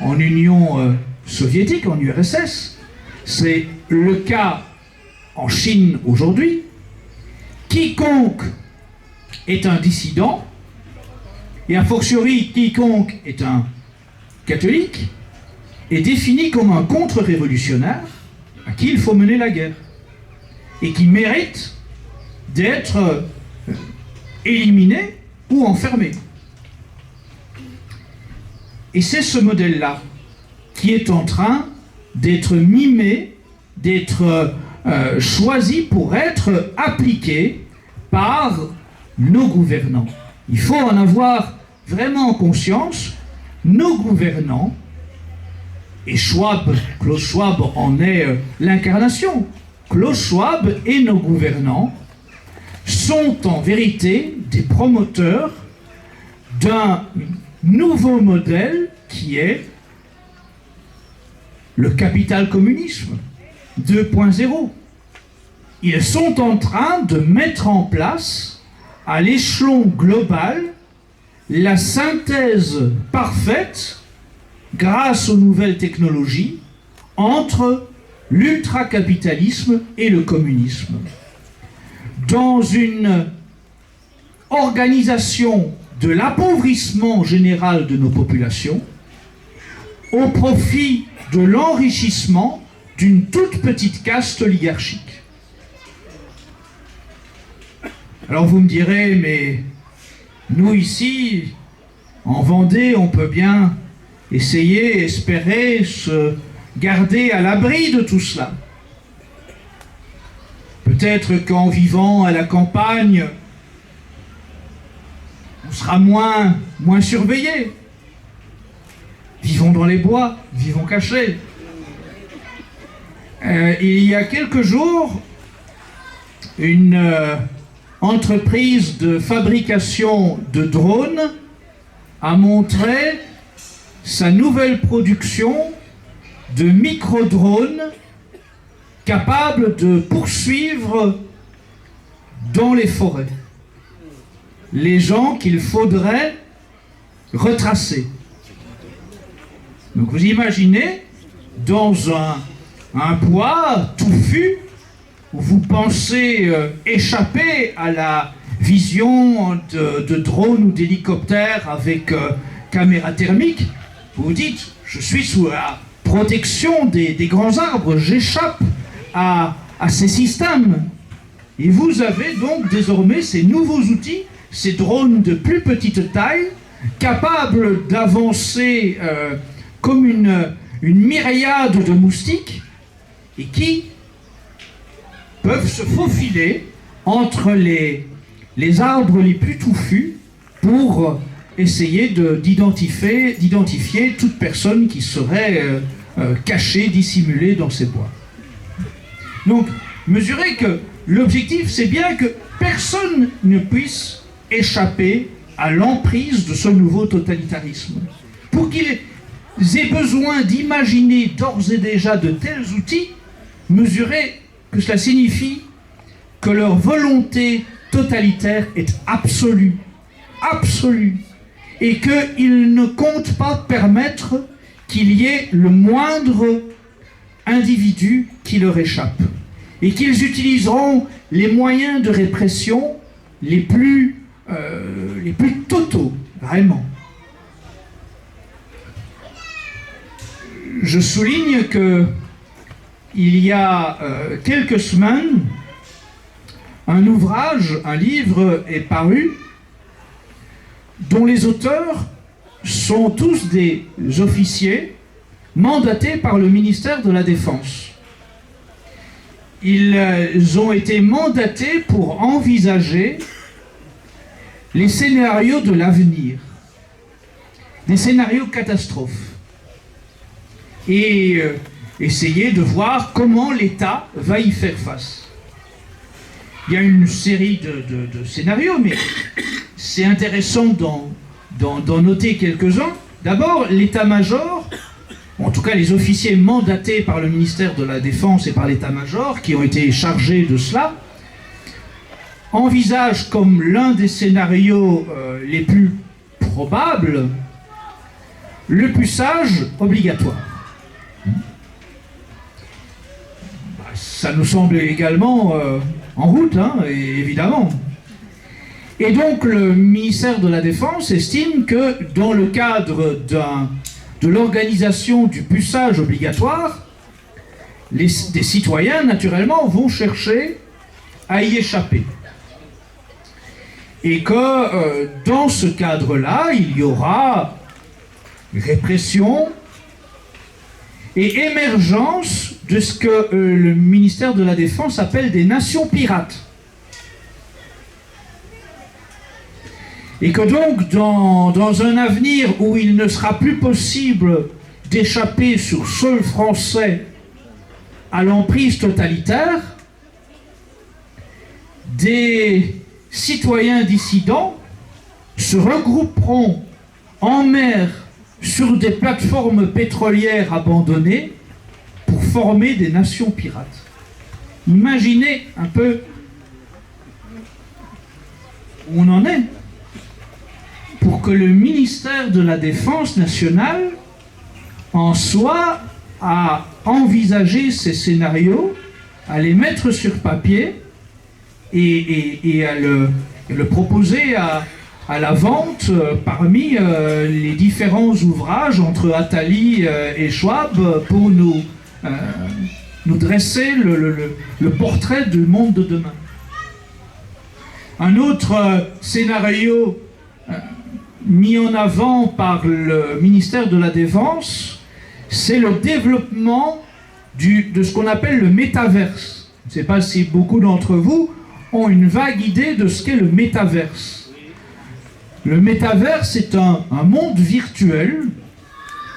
en Union soviétique, en URSS, c'est le cas en Chine aujourd'hui. Quiconque est un dissident, et a fortiori quiconque est un catholique, est défini comme un contre-révolutionnaire à qui il faut mener la guerre et qui mérite d'être éliminé ou enfermé. Et c'est ce modèle-là qui est en train d'être mimé, d'être choisi pour être appliqué par nos gouvernants. Il faut en avoir vraiment conscience. Nos gouvernants, et Klaus Schwab en est l'incarnation, Klaus Schwab et nos gouvernants sont en vérité des promoteurs d'un nouveau modèle qui est le capital-communisme 2.0. Ils sont en train de mettre en place à l'échelon global la synthèse parfaite, grâce aux nouvelles technologies, entre l'ultracapitalisme et le communisme. Dans une organisation de l'appauvrissement général de nos populations, au profit de l'enrichissement d'une toute petite caste oligarchique. Alors vous me direz, mais nous ici, en Vendée, on peut bien essayer, espérer se garder à l'abri de tout cela. Peut-être qu'en vivant à la campagne, on sera moins surveillé. Vivons dans les bois, vivons cachés. Il y a quelques jours, une entreprise de fabrication de drones a montré sa nouvelle production de micro-drones capables de poursuivre dans les forêts les gens qu'il faudrait retracer. Donc vous imaginez, dans un bois touffu, où vous pensez échapper à la vision de drones ou d'hélicoptères avec caméra thermique, vous vous dites, je suis sous la protection des grands arbres, j'échappe à ces systèmes. Et vous avez donc désormais ces nouveaux outils, ces drones de plus petite taille, capables d'avancer comme une myriade de moustiques, et qui peuvent se faufiler entre les arbres les plus touffus pour essayer d'identifier toute personne qui serait cachée, dissimulée dans ces bois. Donc, mesurez que l'objectif, c'est bien que personne ne puisse échapper à l'emprise de ce nouveau totalitarisme. Pour qu'ils aient besoin d'imaginer d'ores et déjà de tels outils, mesurez que cela signifie que leur volonté totalitaire est absolue, absolue, et qu'ils ne comptent pas permettre qu'il y ait le moindre individu qui leur échappe, et qu'ils utiliseront les moyens de répression les plus totaux, vraiment. Je souligne que il y a quelques semaines, un ouvrage, un livre est paru dont les auteurs sont tous des officiers mandatés par le ministère de la Défense. Ils ont été mandatés pour envisager les scénarios de l'avenir, des scénarios catastrophes, et essayer de voir comment l'État va y faire face. Il y a une série de scénarios, mais c'est intéressant d'en noter quelques-uns. D'abord, l'état-major, en tout cas les officiers mandatés par le ministère de la Défense et par l'état-major, qui ont été chargés de cela, envisagent comme l'un des scénarios les plus probables le puçage obligatoire. Ça nous semble également en route, hein, évidemment. Et donc le ministère de la Défense estime que dans le cadre de l'organisation du puçage obligatoire, des citoyens, naturellement, vont chercher à y échapper. Et que dans ce cadre-là, il y aura répression et émergence de ce que le ministère de la Défense appelle des nations pirates. Et que donc, dans un avenir où il ne sera plus possible d'échapper sur sol français à l'emprise totalitaire, des citoyens dissidents se regrouperont en mer sur des plateformes pétrolières abandonnées pour former des nations pirates. Imaginez un peu où on en est pour que le ministère de la Défense nationale en soit à envisager ces scénarios, à les mettre sur papier et à le proposer à la vente parmi les différents ouvrages entre Attali et Schwab pour nous dresser le portrait du monde de demain. Un autre scénario mis en avant par le ministère de la Défense, c'est le développement de ce qu'on appelle le métaverse. Je ne sais pas si beaucoup d'entre vous ont une vague idée de ce qu'est le métaverse. Le métaverse est un monde virtuel.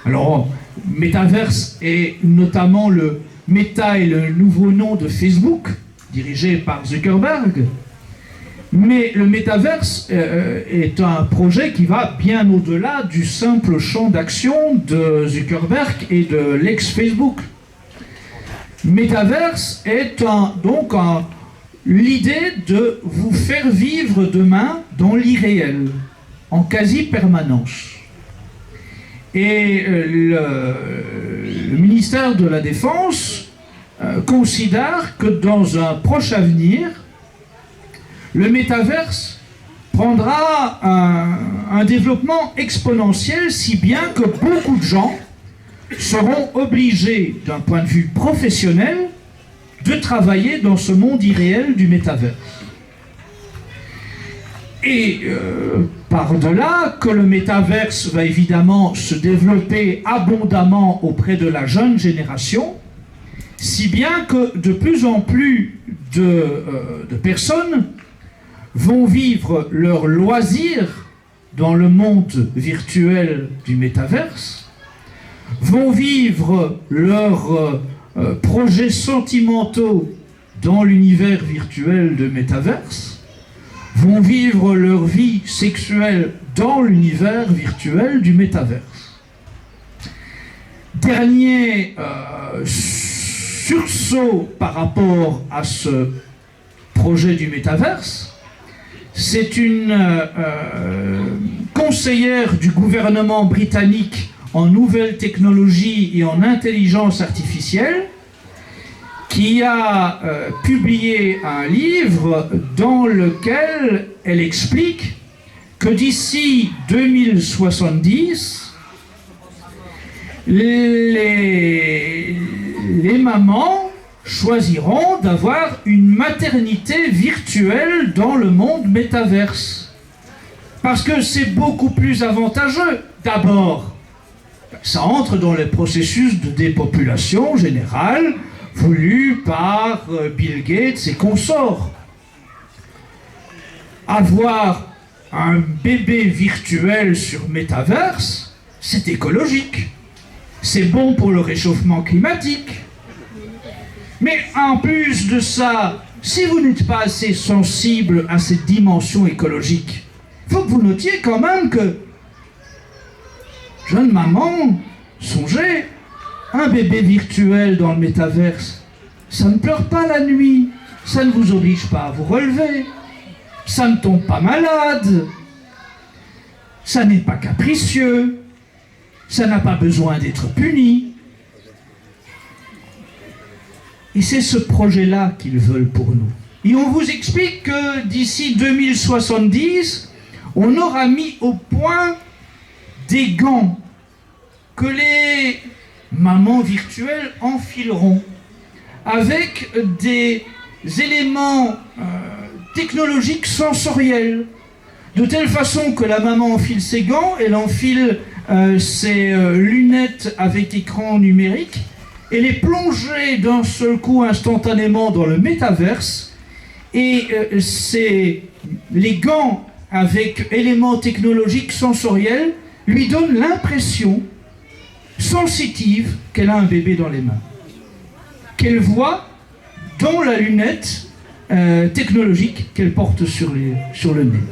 Alors, métaverse est notamment le Meta et le nouveau nom de Facebook, dirigé par Zuckerberg. Mais le métaverse est un projet qui va bien au-delà du simple champ d'action de Zuckerberg et de l'ex-Facebook. Métaverse est donc l'idée de vous faire vivre demain dans l'irréel, en quasi-permanence. Et le ministère de la Défense considère que dans un proche avenir, le métaverse prendra un développement exponentiel, si bien que beaucoup de gens seront obligés, d'un point de vue professionnel, de travailler dans ce monde irréel du métaverse. Et par-delà, que le métaverse va évidemment se développer abondamment auprès de la jeune génération, si bien que de plus en plus de personnes vont vivre leurs loisirs dans le monde virtuel du métaverse, vont vivre leurs projets sentimentaux dans l'univers virtuel de métaverse, vont vivre leur vie sexuelle dans l'univers virtuel du métaverse. Dernier sursaut par rapport à ce projet du métaverse, c'est une conseillère du gouvernement britannique en nouvelles technologies et en intelligence artificielle qui a publié un livre dans lequel elle explique que d'ici 2070, les mamans choisiront d'avoir une maternité virtuelle dans le monde métaverse. Parce que c'est beaucoup plus avantageux. D'abord, ça entre dans le processus de dépopulation générale voulu par Bill Gates et consorts. Avoir un bébé virtuel sur métaverse, c'est écologique. C'est bon pour le réchauffement climatique. Mais en plus de ça, si vous n'êtes pas assez sensible à cette dimension écologique, il faut que vous notiez quand même que, jeune maman, songez, un bébé virtuel dans le métaverse, ça ne pleure pas la nuit, ça ne vous oblige pas à vous relever, ça ne tombe pas malade, ça n'est pas capricieux, ça n'a pas besoin d'être puni. Et c'est ce projet-là qu'ils veulent pour nous. Et on vous explique que d'ici 2070, on aura mis au point des gants que les mamans virtuelles enfileront avec des éléments technologiques sensoriels, de telle façon que la maman enfile ses gants, elle enfile ses lunettes avec écran numérique, elle est plongée d'un seul coup instantanément dans le métaverse, et les gants avec éléments technologiques sensoriels lui donnent l'impression sensitive qu'elle a un bébé dans les mains, qu'elle voit dans la lunette technologique qu'elle porte sur le nez.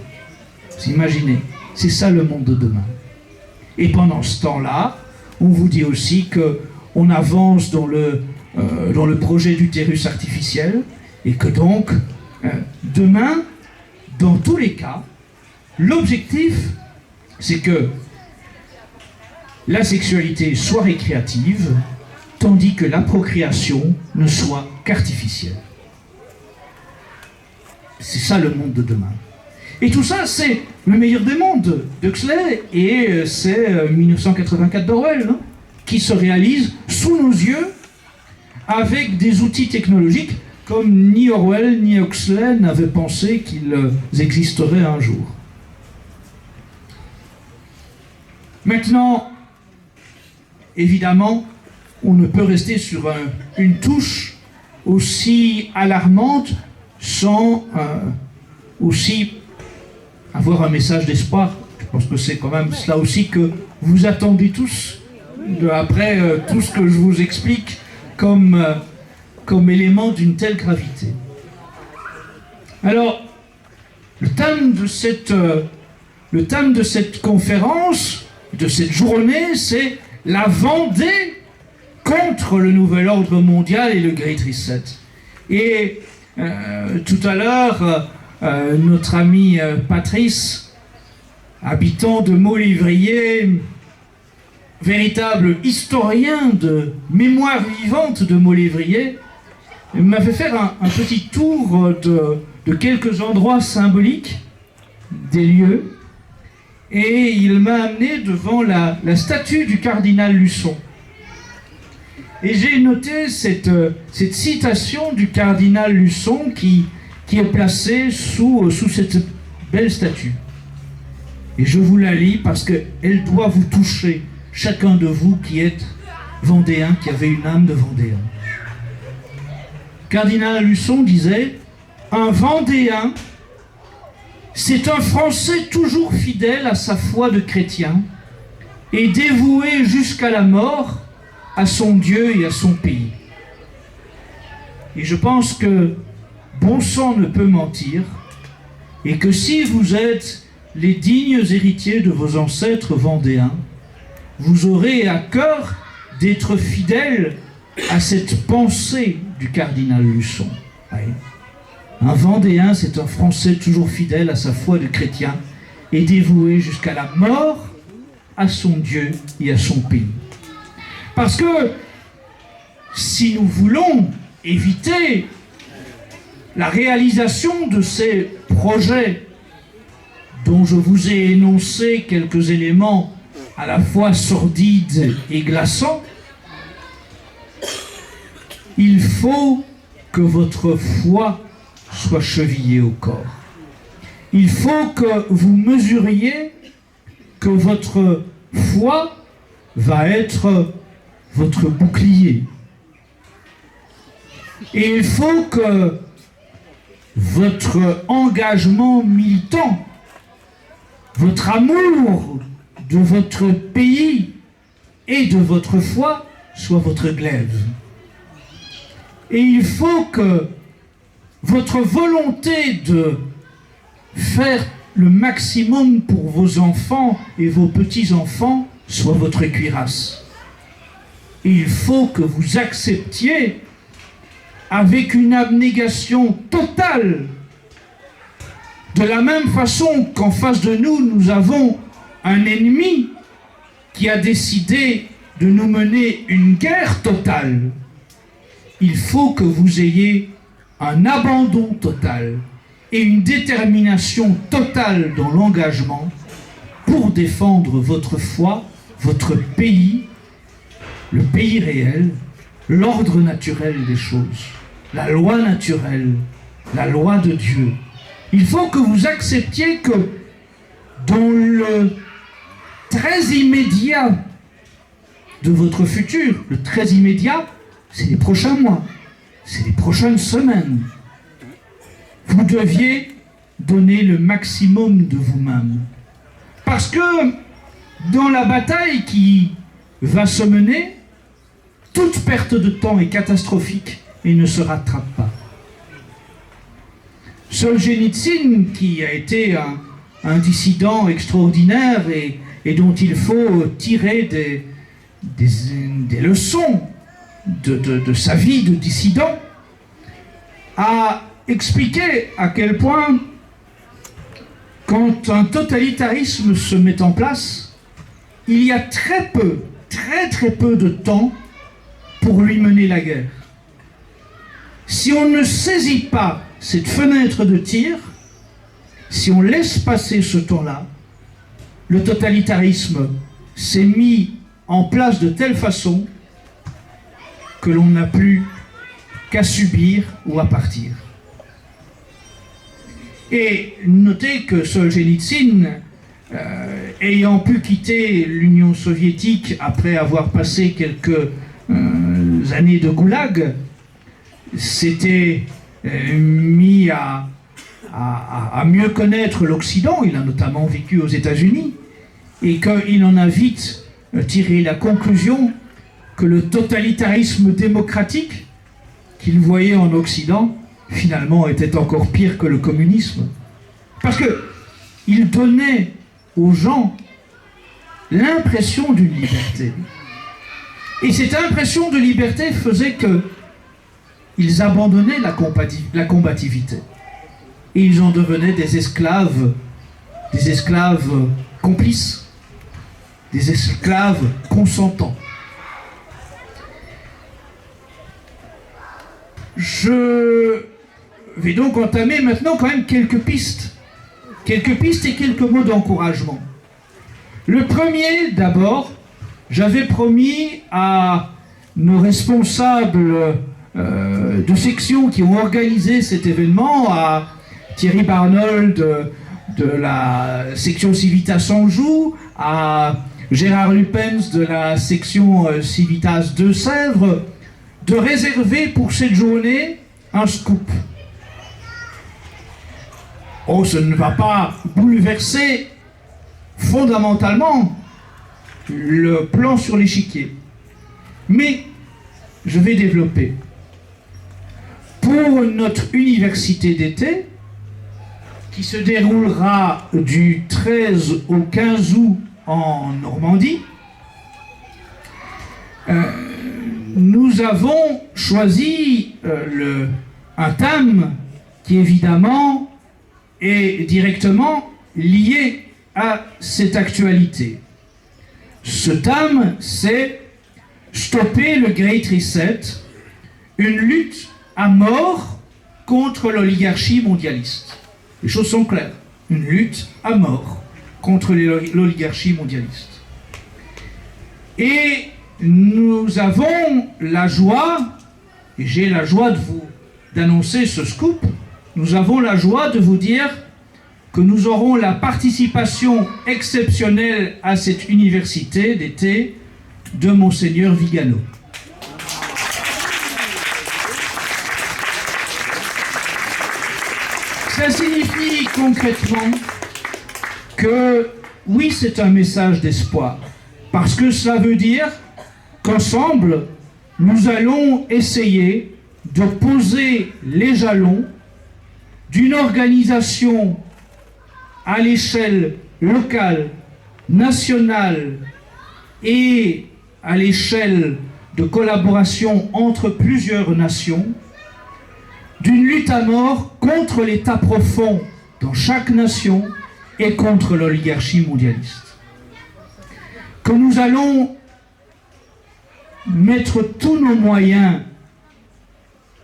Vous imaginez, c'est ça le monde de demain. Et pendant ce temps-là, on vous dit aussi qu'on avance dans le projet d'utérus artificiel et que donc, demain, dans tous les cas, l'objectif, c'est que la sexualité soit récréative, tandis que la procréation ne soit qu'artificielle. C'est ça le monde de demain. Et tout ça, c'est le meilleur des mondes d'Huxley et c'est 1984 d'Orwell, hein, qui se réalise sous nos yeux avec des outils technologiques comme ni Orwell ni Huxley n'avaient pensé qu'ils existeraient un jour. Maintenant, évidemment, on ne peut rester sur une touche aussi alarmante sans aussi avoir un message d'espoir. Je pense que c'est quand même cela aussi que vous attendez tous, après tout ce que je vous explique comme élément d'une telle gravité. Alors, le thème de cette conférence, de cette journée, c'est la Vendée contre le nouvel ordre mondial et le Great Reset. Et tout à l'heure, notre ami Patrice, habitant de Maulévrier, véritable historien de mémoire vivante de Maulévrier, m'a fait faire un petit tour de quelques endroits symboliques des lieux, et il m'a amené devant la statue du cardinal Luçon. Et j'ai noté cette citation du cardinal Luçon qui est placée sous cette belle statue. Et je vous la lis parce qu'elle doit vous toucher, chacun de vous qui êtes vendéen, qui avez une âme de vendéen. Cardinal Luçon disait « Un vendéen, c'est un Français toujours fidèle à sa foi de chrétien et dévoué jusqu'à la mort à son Dieu et à son pays. » Et je pense que bon sang ne peut mentir et que si vous êtes les dignes héritiers de vos ancêtres vendéens, vous aurez à cœur d'être fidèles à cette pensée du cardinal Luçon. Oui. Un Vendéen, c'est un Français toujours fidèle à sa foi de chrétien et dévoué jusqu'à la mort à son Dieu et à son pays. Parce que si nous voulons éviter la réalisation de ces projets dont je vous ai énoncé quelques éléments à la fois sordides et glaçants, il faut que votre foi soit chevillée au corps. Il faut que vous mesuriez que votre foi va être votre bouclier. Et il faut que votre engagement militant, votre amour de votre pays et de votre foi soit votre glaive. Et il faut que votre volonté de faire le maximum pour vos enfants et vos petits-enfants soit votre cuirasse. Et il faut que vous acceptiez avec une abnégation totale, de la même façon qu'en face de nous, nous avons un ennemi qui a décidé de nous mener une guerre totale. Il faut que vous ayez un abandon total et une détermination totale dans l'engagement pour défendre votre foi, votre pays, le pays réel, l'ordre naturel des choses, la loi naturelle, la loi de Dieu. Il faut que vous acceptiez que dans le très immédiat de votre futur, le très immédiat, c'est les prochains mois, c'est les prochaines semaines, vous deviez donner le maximum de vous-même. Parce que dans la bataille qui va se mener, toute perte de temps est catastrophique et ne se rattrape pas. Solzhenitsyn, qui a été un dissident extraordinaire et dont il faut tirer des leçons de sa vie de dissident, a expliqué à quel point, quand un totalitarisme se met en place, il y a très peu de temps pour lui mener la guerre. Si on ne saisit pas cette fenêtre de tir, si on laisse passer ce temps-là, le totalitarisme s'est mis en place de telle façon que l'on n'a plus qu'à subir ou à partir. Et notez que Solzhenitsyn, ayant pu quitter l'Union soviétique après avoir passé quelques années de goulag, s'était mis à mieux connaître l'Occident. Il a notamment vécu aux États-Unis, et qu'il en a vite tiré la conclusion que le totalitarisme démocratique qu'il voyait en Occident, finalement, était encore pire que le communisme. Parce qu'il donnait aux gens l'impression d'une liberté. Et cette impression de liberté faisait qu'ils abandonnaient la combativité. Et ils en devenaient des esclaves complices, des esclaves consentants. Je vais donc entamer maintenant quand même quelques pistes et quelques mots d'encouragement. Le premier, d'abord, j'avais promis à nos responsables de section qui ont organisé cet événement, à Thierry Barnold de la section Civitas Anjou, à Gérard Lupens de la section Civitas Deux-Sèvres, de réserver pour cette journée un scoop. Oh, ce ne va pas bouleverser fondamentalement le plan sur l'échiquier. Mais je vais développer. Pour notre université d'été, qui se déroulera du 13 au 15 août en Normandie, nous avons choisi un thème qui évidemment est directement lié à cette actualité. Ce thème, c'est « Stopper le Great Reset, une lutte à mort contre l'oligarchie mondialiste ». Les choses sont claires. Une lutte à mort contre l'oligarchie mondialiste. Et nous avons la joie, et j'ai la joie d'annoncer ce scoop, nous avons la joie de vous dire que nous aurons la participation exceptionnelle à cette université d'été de Monseigneur Vigano. Ça signifie concrètement que oui, c'est un message d'espoir, parce que cela veut dire qu'ensemble, nous allons essayer de poser les jalons d'une organisation à l'échelle locale, nationale et à l'échelle de collaboration entre plusieurs nations, d'une lutte à mort contre l'État profond dans chaque nation et contre l'oligarchie mondialiste. Que nous allons mettre tous nos moyens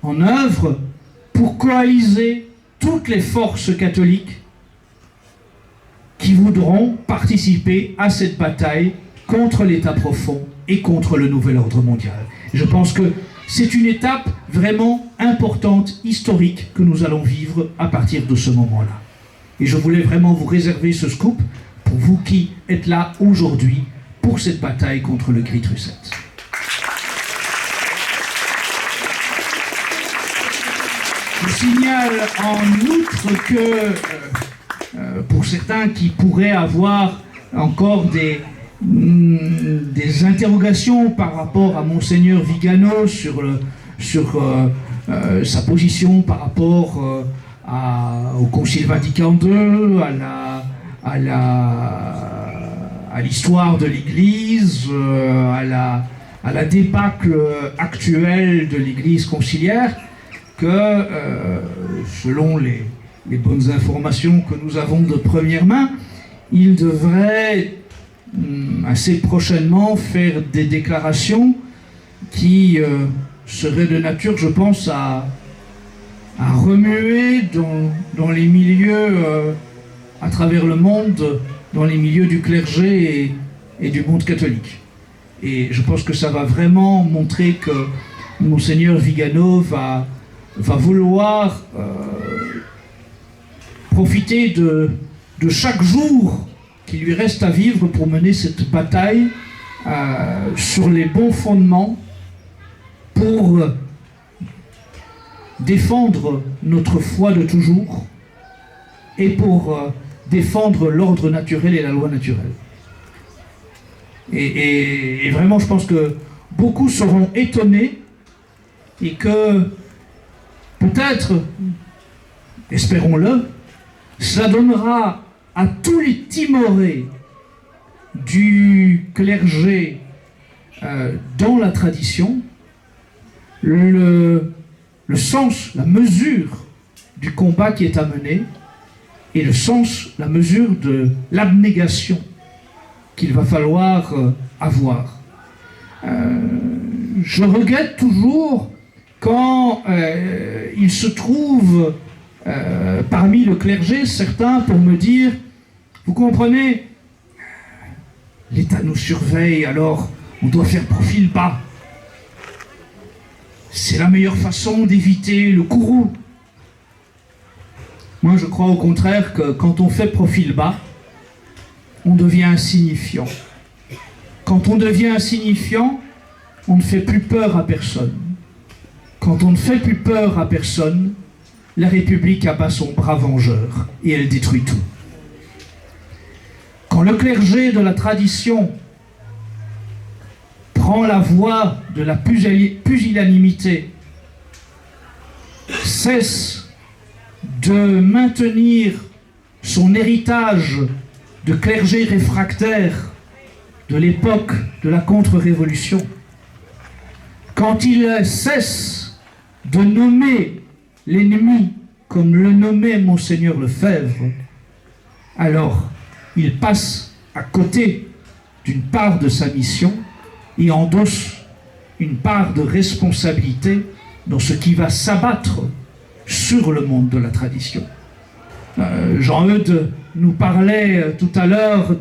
en œuvre pour coaliser toutes les forces catholiques qui voudront participer à cette bataille contre l'État profond et contre le nouvel ordre mondial. Je pense que c'est une étape vraiment importante, historique, que nous allons vivre à partir de ce moment-là. Et je voulais vraiment vous réserver ce scoop pour vous qui êtes là aujourd'hui pour cette bataille contre le Great Reset. Je signale en outre que pour certains qui pourraient avoir encore des interrogations par rapport à Monseigneur Vigano sur sa position par rapport au Concile Vatican II, à l'histoire de l'Église, à la débâcle actuelle de l'Église conciliaire, que selon les bonnes informations que nous avons de première main, il devrait assez prochainement faire des déclarations qui seraient de nature, je pense, à remuer dans les milieux à travers le monde, dans les milieux du clergé et du monde catholique. Et je pense que ça va vraiment montrer que Monseigneur Vigano va vouloir profiter de chaque jour qui lui reste à vivre pour mener cette bataille sur les bons fondements pour défendre notre foi de toujours et pour défendre l'ordre naturel et la loi naturelle. Et vraiment, je pense que beaucoup seront étonnés et que peut-être, espérons-le, cela donnera à tous les timorés du clergé dans la tradition le sens, la mesure du combat qui est à mener et le sens, la mesure de l'abnégation qu'il va falloir avoir. Je regrette toujours quand il se trouve parmi le clergé certains pour me dire, vous comprenez, l'État nous surveille, alors on doit faire profil bas. C'est la meilleure façon d'éviter le courroux. Moi, je crois au contraire que quand on fait profil bas, on devient insignifiant. Quand on devient insignifiant, on ne fait plus peur à personne. Quand on ne fait plus peur à personne, la République abat son bras vengeur et elle détruit tout. Quand le clergé de la tradition prend la voie de la pusillanimité, cesse de maintenir son héritage de clergé réfractaire de l'époque de la contre-révolution, quand il cesse de nommer l'ennemi comme le nommait Monseigneur Lefebvre, alors il passe à côté d'une part de sa mission et endosse une part de responsabilité dans ce qui va s'abattre sur le monde de la tradition. Jean-Eudes nous parlait tout à l'heure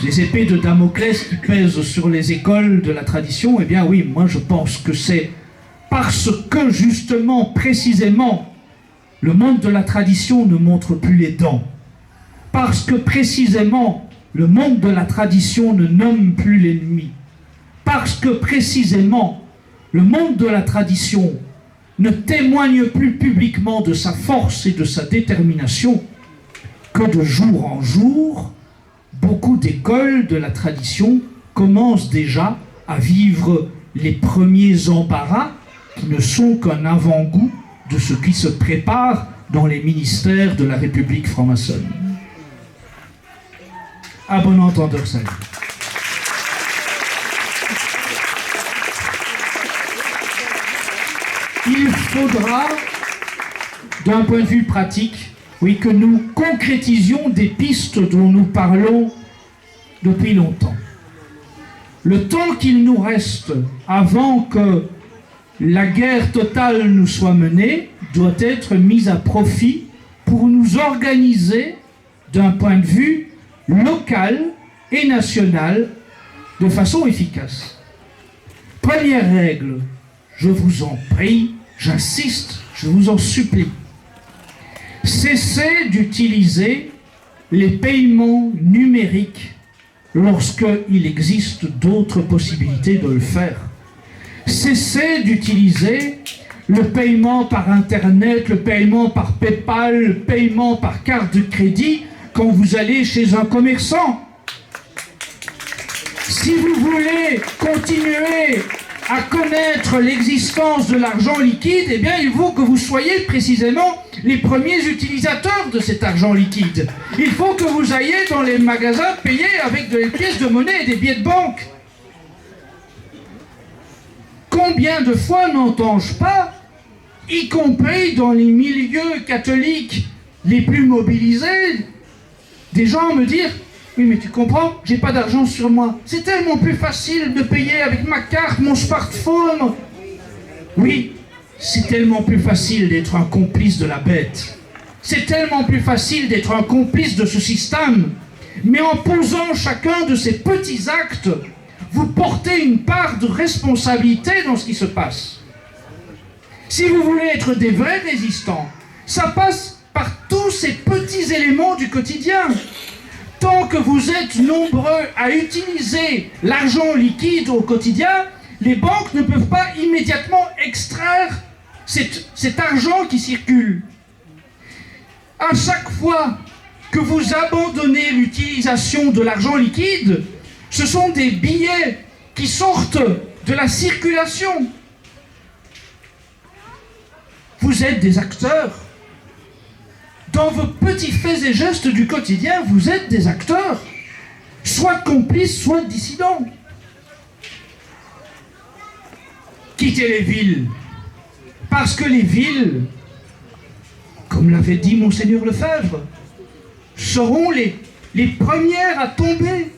des épées de Damoclès qui pèsent sur les écoles de la tradition. Eh bien oui, moi je pense que c'est parce que justement, précisément, le monde de la tradition ne montre plus les dents. Parce que précisément, le monde de la tradition ne nomme plus l'ennemi. Parce que précisément, le monde de la tradition ne témoigne plus publiquement de sa force et de sa détermination, que de jour en jour, beaucoup d'écoles de la tradition commencent déjà à vivre les premiers embarras qui ne sont qu'un avant-goût de ce qui se prépare dans les ministères de la République franc-maçonne. À bon entendeur, salut. Il faudra, d'un point de vue pratique, oui, que nous concrétisions des pistes dont nous parlons depuis longtemps. Le temps qu'il nous reste avant que la guerre totale nous soit menée doit être mis à profit pour nous organiser d'un point de vue local et national de façon efficace. Première règle, je vous en prie, j'insiste, je vous en supplie. Cessez d'utiliser les paiements numériques lorsqu'il existe d'autres possibilités de le faire. Cessez d'utiliser le paiement par Internet, le paiement par PayPal, le paiement par carte de crédit quand vous allez chez un commerçant. Si vous voulez continuer à connaître l'existence de l'argent liquide, eh bien il faut que vous soyez précisément les premiers utilisateurs de cet argent liquide. Il faut que vous ayez dans les magasins payer avec des pièces de monnaie et des billets de banque. Combien de fois n'entends-je pas, y compris dans les milieux catholiques les plus mobilisés, des gens me dire « Oui, mais tu comprends, j'ai pas d'argent sur moi. C'est tellement plus facile de payer avec ma carte, mon smartphone. » Oui, c'est tellement plus facile d'être un complice de la bête. C'est tellement plus facile d'être un complice de ce système. Mais en posant chacun de ces petits actes, vous portez une part de responsabilité dans ce qui se passe. Si vous voulez être des vrais résistants, ça passe par tous ces petits éléments du quotidien. Tant que vous êtes nombreux à utiliser l'argent liquide au quotidien, les banques ne peuvent pas immédiatement extraire cet argent qui circule. À chaque fois que vous abandonnez l'utilisation de l'argent liquide, ce sont des billets qui sortent de la circulation. Vous êtes des acteurs. Dans vos petits faits et gestes du quotidien, vous êtes des acteurs. Soit complices, soit dissidents. Quittez les villes. Parce que les villes, comme l'avait dit Monseigneur Lefebvre, seront les premières à tomber.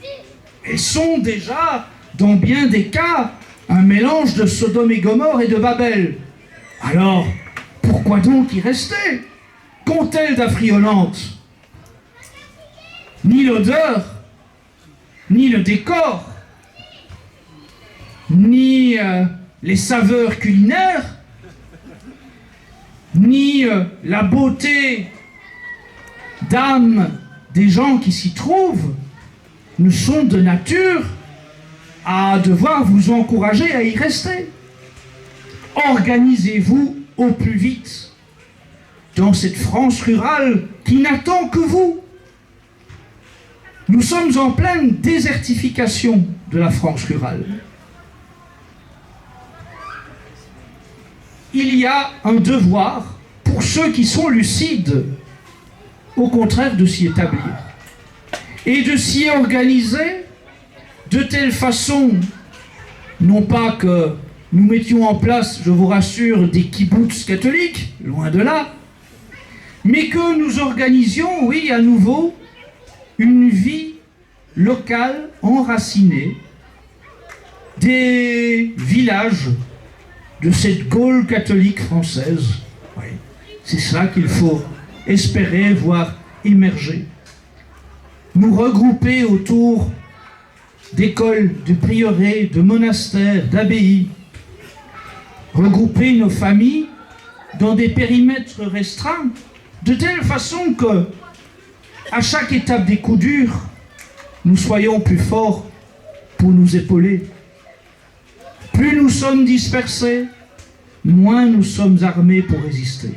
Et sont déjà, dans bien des cas, un mélange de Sodome et Gomorrhe et de Babel. Alors, pourquoi donc y rester? Qu'ont-elles d'affriolantes? Ni l'odeur, ni le décor, ni les saveurs culinaires, ni la beauté d'âme des gens qui s'y trouvent, ne sont de nature à devoir vous encourager à y rester. Organisez-vous au plus vite dans cette France rurale qui n'attend que vous. Nous sommes en pleine désertification de la France rurale. Il y a un devoir pour ceux qui sont lucides au contraire de s'y établir et de s'y organiser de telle façon, non pas que nous mettions en place, je vous rassure, des kibboutz catholiques, loin de là, mais que nous organisions, oui, à nouveau, une vie locale enracinée des villages de cette Gaule catholique française. Oui, c'est ça qu'il faut espérer voir émerger. Nous regrouper autour d'écoles, de prieurés, de monastères, d'abbayes, regrouper nos familles dans des périmètres restreints, de telle façon que, à chaque étape des coups durs, nous soyons plus forts pour nous épauler. Plus nous sommes dispersés, moins nous sommes armés pour résister.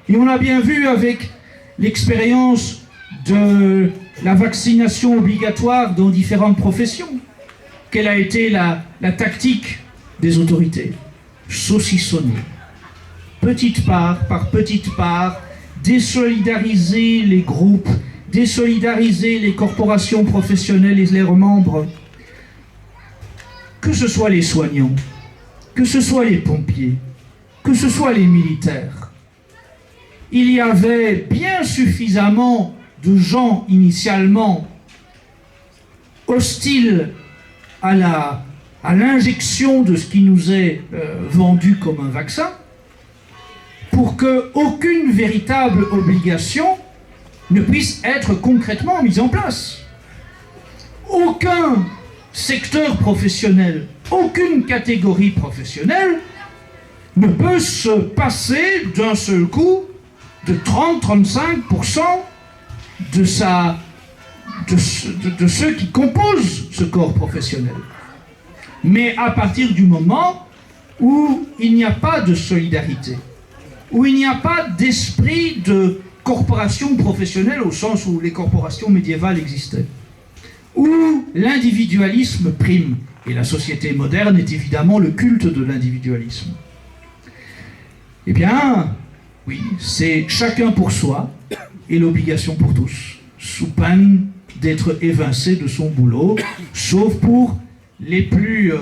Et on a bien vu avec l'expérience de la vaccination obligatoire dans différentes professions, quelle a été la tactique des autorités. Saucissonner, petite part par petite part, désolidariser les groupes, désolidariser les corporations professionnelles et leurs membres, que ce soit les soignants, que ce soit les pompiers, que ce soit les militaires. Il y avait bien suffisamment de gens initialement hostiles à l'injection de ce qui nous est vendu comme un vaccin, pour qu'aucune véritable obligation ne puisse être concrètement mise en place. Aucun secteur professionnel, aucune catégorie professionnelle ne peut se passer d'un seul coup de 30-35% de ceux qui composent ce corps professionnel. Mais à partir du moment où il n'y a pas de solidarité, où il n'y a pas d'esprit de corporation professionnelle au sens où les corporations médiévales existaient, où l'individualisme prime, et la société moderne est évidemment le culte de l'individualisme, eh bien, oui, c'est chacun pour soi et l'obligation pour tous, sous peine d'être évincé de son boulot, sauf pour les plus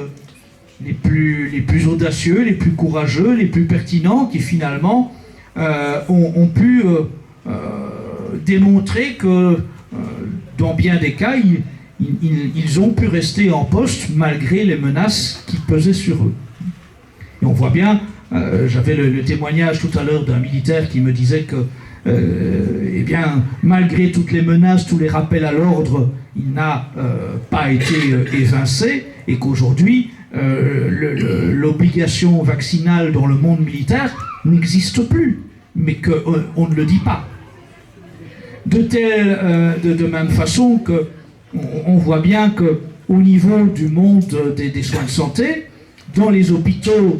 audacieux, les plus courageux, les plus pertinents, qui finalement ont pu démontrer que dans bien des cas, ils ont pu rester en poste malgré les menaces qui pesaient sur eux. Et on voit bien, j'avais le témoignage tout à l'heure d'un militaire qui me disait que eh bien, malgré toutes les menaces, tous les rappels à l'ordre, il n'a pas été évincé, et qu'aujourd'hui, l'obligation vaccinale dans le monde militaire n'existe plus, mais qu'on ne le dit pas. De même façon que on voit bien qu'au niveau du monde des soins de santé, dans les hôpitaux,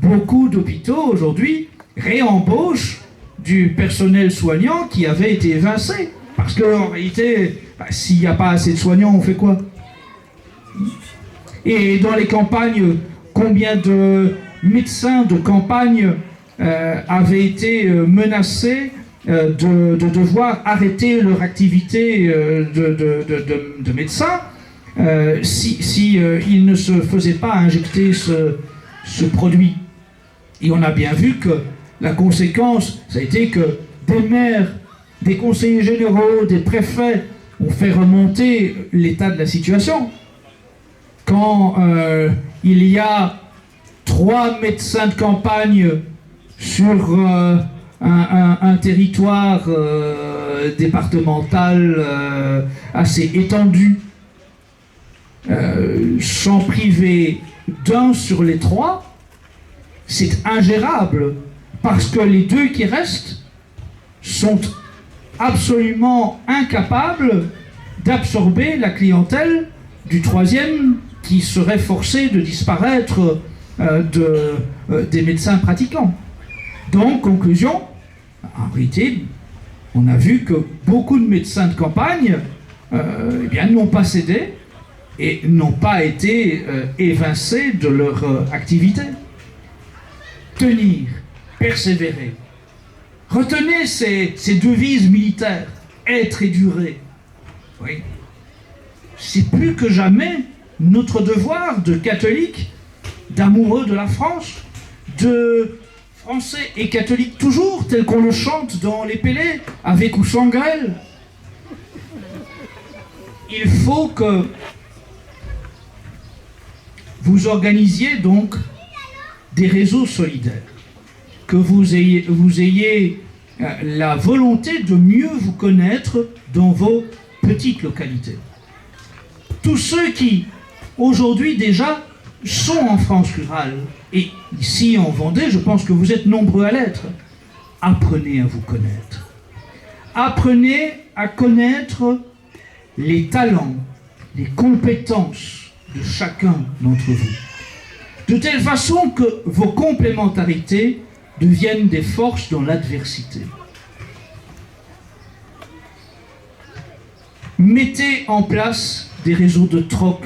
beaucoup d'hôpitaux aujourd'hui réembauchent du personnel soignant qui avait été évincé. Parce qu'en réalité, s'il n'y a pas assez de soignants, on fait quoi? Et dans les campagnes, combien de médecins de campagne avaient été menacés de devoir arrêter leur activité de médecin si ils ne se faisaient pas injecter ce produit. Et on a bien vu que la conséquence, ça a été que des maires, des conseillers généraux, des préfets ont fait remonter l'état de la situation. Quand il y a 3 médecins de campagne sur un territoire départemental assez étendu, s'en priver d'un sur les 3, c'est ingérable, parce que les 2 qui restent sont absolument incapables d'absorber la clientèle du 3e qui serait forcé de disparaître des médecins pratiquants. Donc, conclusion, en réalité, on a vu que beaucoup de médecins de campagne eh bien, n'ont pas cédé et n'ont pas été évincés de leur activité. Tenir, persévérer, Retenez ces devises militaires, être et durer. Oui. C'est plus que jamais notre devoir de catholiques, d'amoureux de la France, de Français et catholiques toujours, tel qu'on le chante dans les Pélés, avec ou sans grêle. Il faut que vous organisiez donc des réseaux solidaires, que vous ayez la volonté de mieux vous connaître dans vos petites localités. Tous ceux qui, aujourd'hui déjà, sont en France rurale, et ici en Vendée, je pense que vous êtes nombreux à l'être, apprenez à vous connaître. Apprenez à connaître les talents, les compétences de chacun d'entre vous, de telle façon que vos complémentarités deviennent des forces dans l'adversité. Mettez en place des réseaux de troc,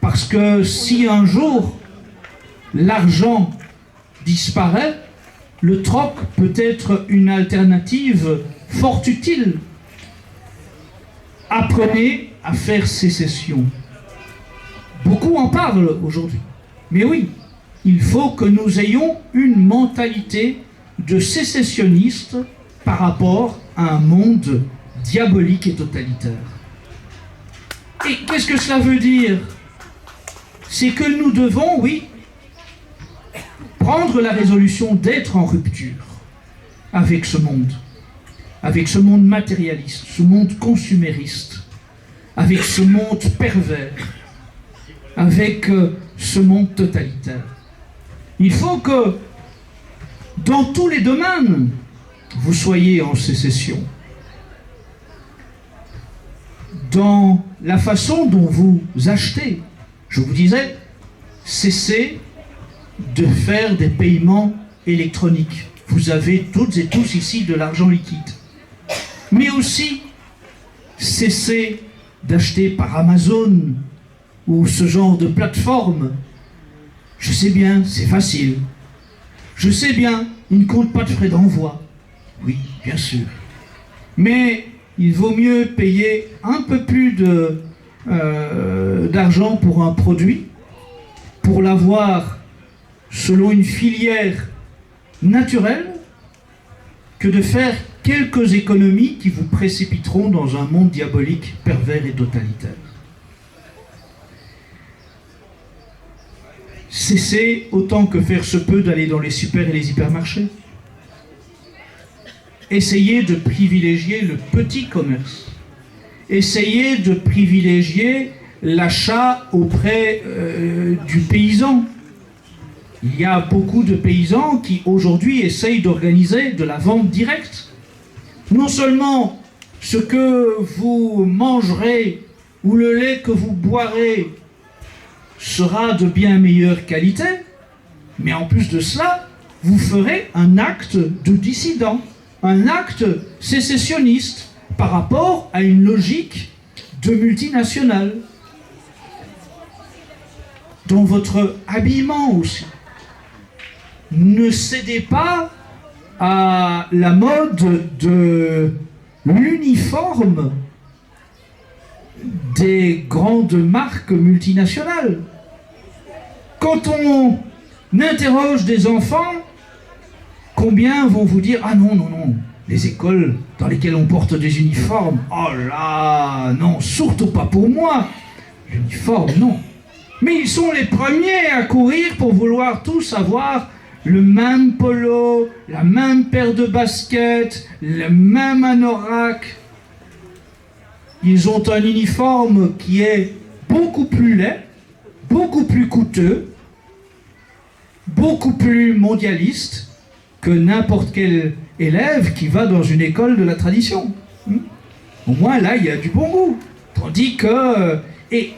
parce que si un jour l'argent disparaît, le troc peut être une alternative fort utile. Apprenez à faire sécession. Beaucoup en parlent aujourd'hui. Mais oui, il faut que nous ayons une mentalité de sécessionniste par rapport à un monde diabolique et totalitaire. Et qu'est-ce que cela veut dire? C'est que nous devons, oui, prendre la résolution d'être en rupture avec ce monde matérialiste, ce monde consumériste, avec ce monde pervers, avec ce monde totalitaire. Il faut que, dans tous les domaines, vous soyez en sécession. Dans la façon dont vous achetez, je vous disais, cessez de faire des paiements électroniques. Vous avez toutes et tous ici de l'argent liquide. Mais aussi, cessez d'acheter par Amazon ou ce genre de plateforme. Je sais bien, c'est facile. Je sais bien, il ne compte pas de frais d'envoi. Oui, bien sûr. Mais il vaut mieux payer un peu plus d'argent pour un produit, pour l'avoir selon une filière naturelle, que de faire quelques économies qui vous précipiteront dans un monde diabolique, pervers et totalitaire. Cessez autant que faire se peut d'aller dans les super et les hypermarchés. Essayez de privilégier le petit commerce. Essayez de privilégier l'achat auprès du paysan. Il y a beaucoup de paysans qui aujourd'hui essayent d'organiser de la vente directe. Non seulement ce que vous mangerez ou le lait que vous boirez sera de bien meilleure qualité, mais en plus de cela, vous ferez un acte de dissident, un acte sécessionniste par rapport à une logique de multinationale. Dans votre habillement aussi. Ne cédez pas à la mode de l'uniforme des grandes marques multinationales. Quand on interroge des enfants, combien vont vous dire « Ah non, non, non, les écoles dans lesquelles on porte des uniformes, oh là, non, surtout pas pour moi. L'uniforme, non. » Mais ils sont les premiers à courir pour vouloir tous avoir le même polo, la même paire de baskets, le même anorak. Ils ont un uniforme qui est beaucoup plus laid, beaucoup plus coûteux, beaucoup plus mondialiste que n'importe quel élève qui va dans une école de la tradition. Au moins là, il y a du bon goût. Tandis que, et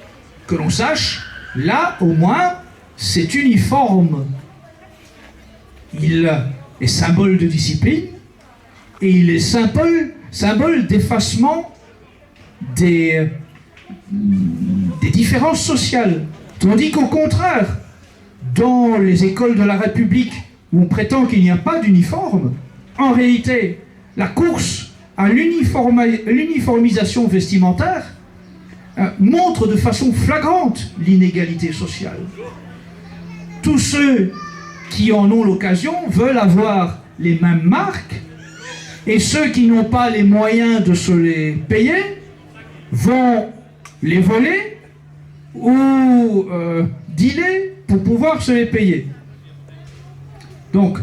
que l'on sache, là, au moins, c'est uniforme. Il est symbole de discipline et il est symbole d'effacement des différences sociales. Tandis qu'au contraire, dans les écoles de la République, où on prétend qu'il n'y a pas d'uniforme, en réalité, la course à l'uniformisation vestimentaire montre de façon flagrante l'inégalité sociale. Tous ceux qui en ont l'occasion veulent avoir les mêmes marques, et ceux qui n'ont pas les moyens de se les payer vont les voler ou dealer pour pouvoir se les payer. Donc,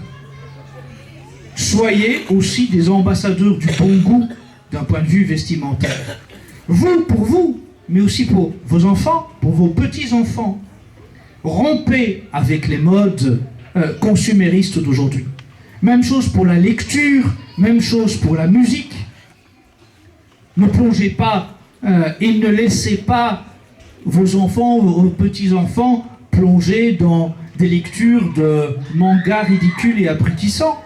soyez aussi des ambassadeurs du bon goût d'un point de vue vestimentaire. Vous, pour vous, mais aussi pour vos enfants, pour vos petits-enfants. Rompez avec les modes consuméristes d'aujourd'hui. Même chose pour la lecture, même chose pour la musique. Ne plongez pas et ne laissez pas vos enfants, vos petits-enfants plonger dans des lectures de mangas ridicules et abrutissants.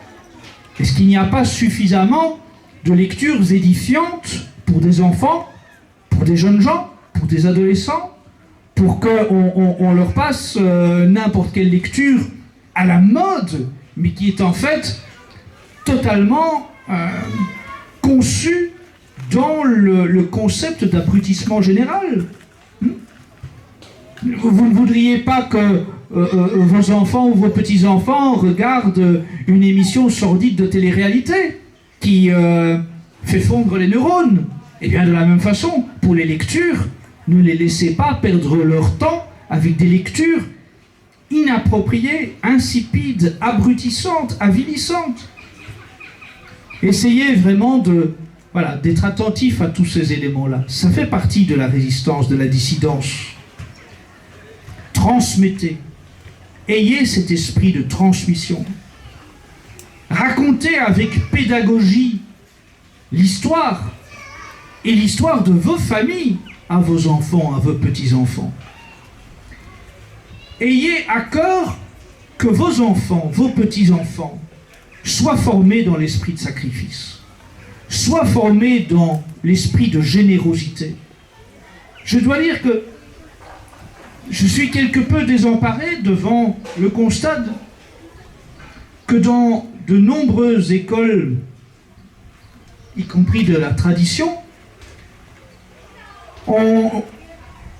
Est-ce qu'il n'y a pas suffisamment de lectures édifiantes pour des enfants, pour des jeunes gens, pour des adolescents, pour qu'on leur passe n'importe quelle lecture à la mode, mais qui est en fait totalement conçue dans le concept d'abrutissement général. Vous ne voudriez pas que vos enfants ou vos petits-enfants regardent une émission sordide de télé-réalité qui fait fondre les neurones. Et bien de la même façon, pour les lectures, ne les laissez pas perdre leur temps avec des lectures inappropriées, insipides, abrutissantes, avilissantes. Essayez vraiment d'être attentif à tous ces éléments-là. Ça fait partie de la résistance, de la dissidence. Transmettez. Ayez cet esprit de transmission. Racontez avec pédagogie l'histoire, et l'histoire de vos familles à vos enfants, à vos petits-enfants. Ayez à cœur que vos enfants, vos petits-enfants, soient formés dans l'esprit de sacrifice, soient formés dans l'esprit de générosité. Je dois dire que je suis quelque peu désemparé devant le constat que dans de nombreuses écoles, y compris de la tradition, on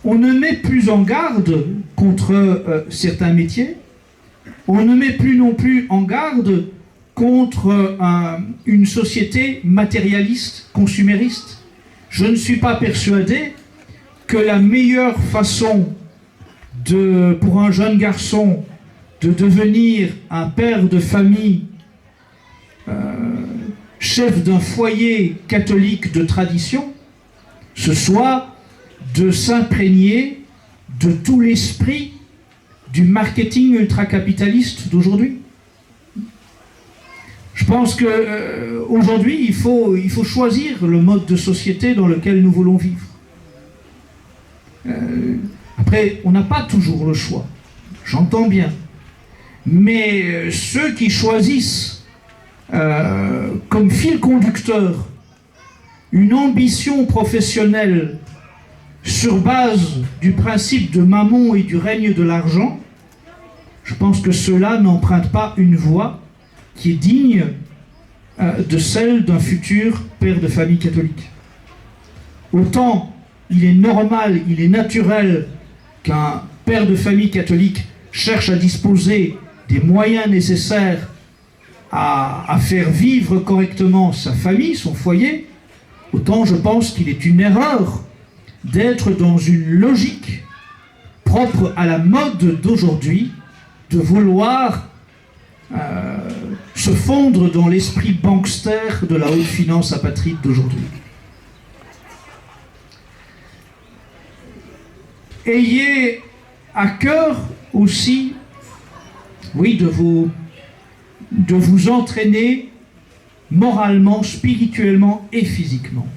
ne met plus en garde contre certains métiers, on ne met plus non plus en garde contre une société matérialiste, consumériste. Je ne suis pas persuadé que la meilleure façon pour un jeune garçon de devenir un père de famille, chef d'un foyer catholique de tradition, ce soit de s'imprégner de tout l'esprit du marketing ultracapitaliste d'aujourd'hui. Je pense qu'aujourd'hui, il faut choisir le mode de société dans lequel nous voulons vivre. Après, on n'a pas toujours le choix, j'entends bien. Mais ceux qui choisissent comme fil conducteur une ambition professionnelle sur base du principe de Mammon et du règne de l'argent, je pense que ceux-là n'empruntent pas une voie qui est digne de celle d'un futur père de famille catholique. Autant il est normal, il est naturel qu'un père de famille catholique cherche à disposer des moyens nécessaires à faire vivre correctement sa famille, son foyer, autant je pense qu'il est une erreur d'être dans une logique propre à la mode d'aujourd'hui, de vouloir se fondre dans l'esprit bankster de la haute finance apatride d'aujourd'hui. Ayez à cœur aussi, oui, de vous entraîner moralement, spirituellement et physiquement.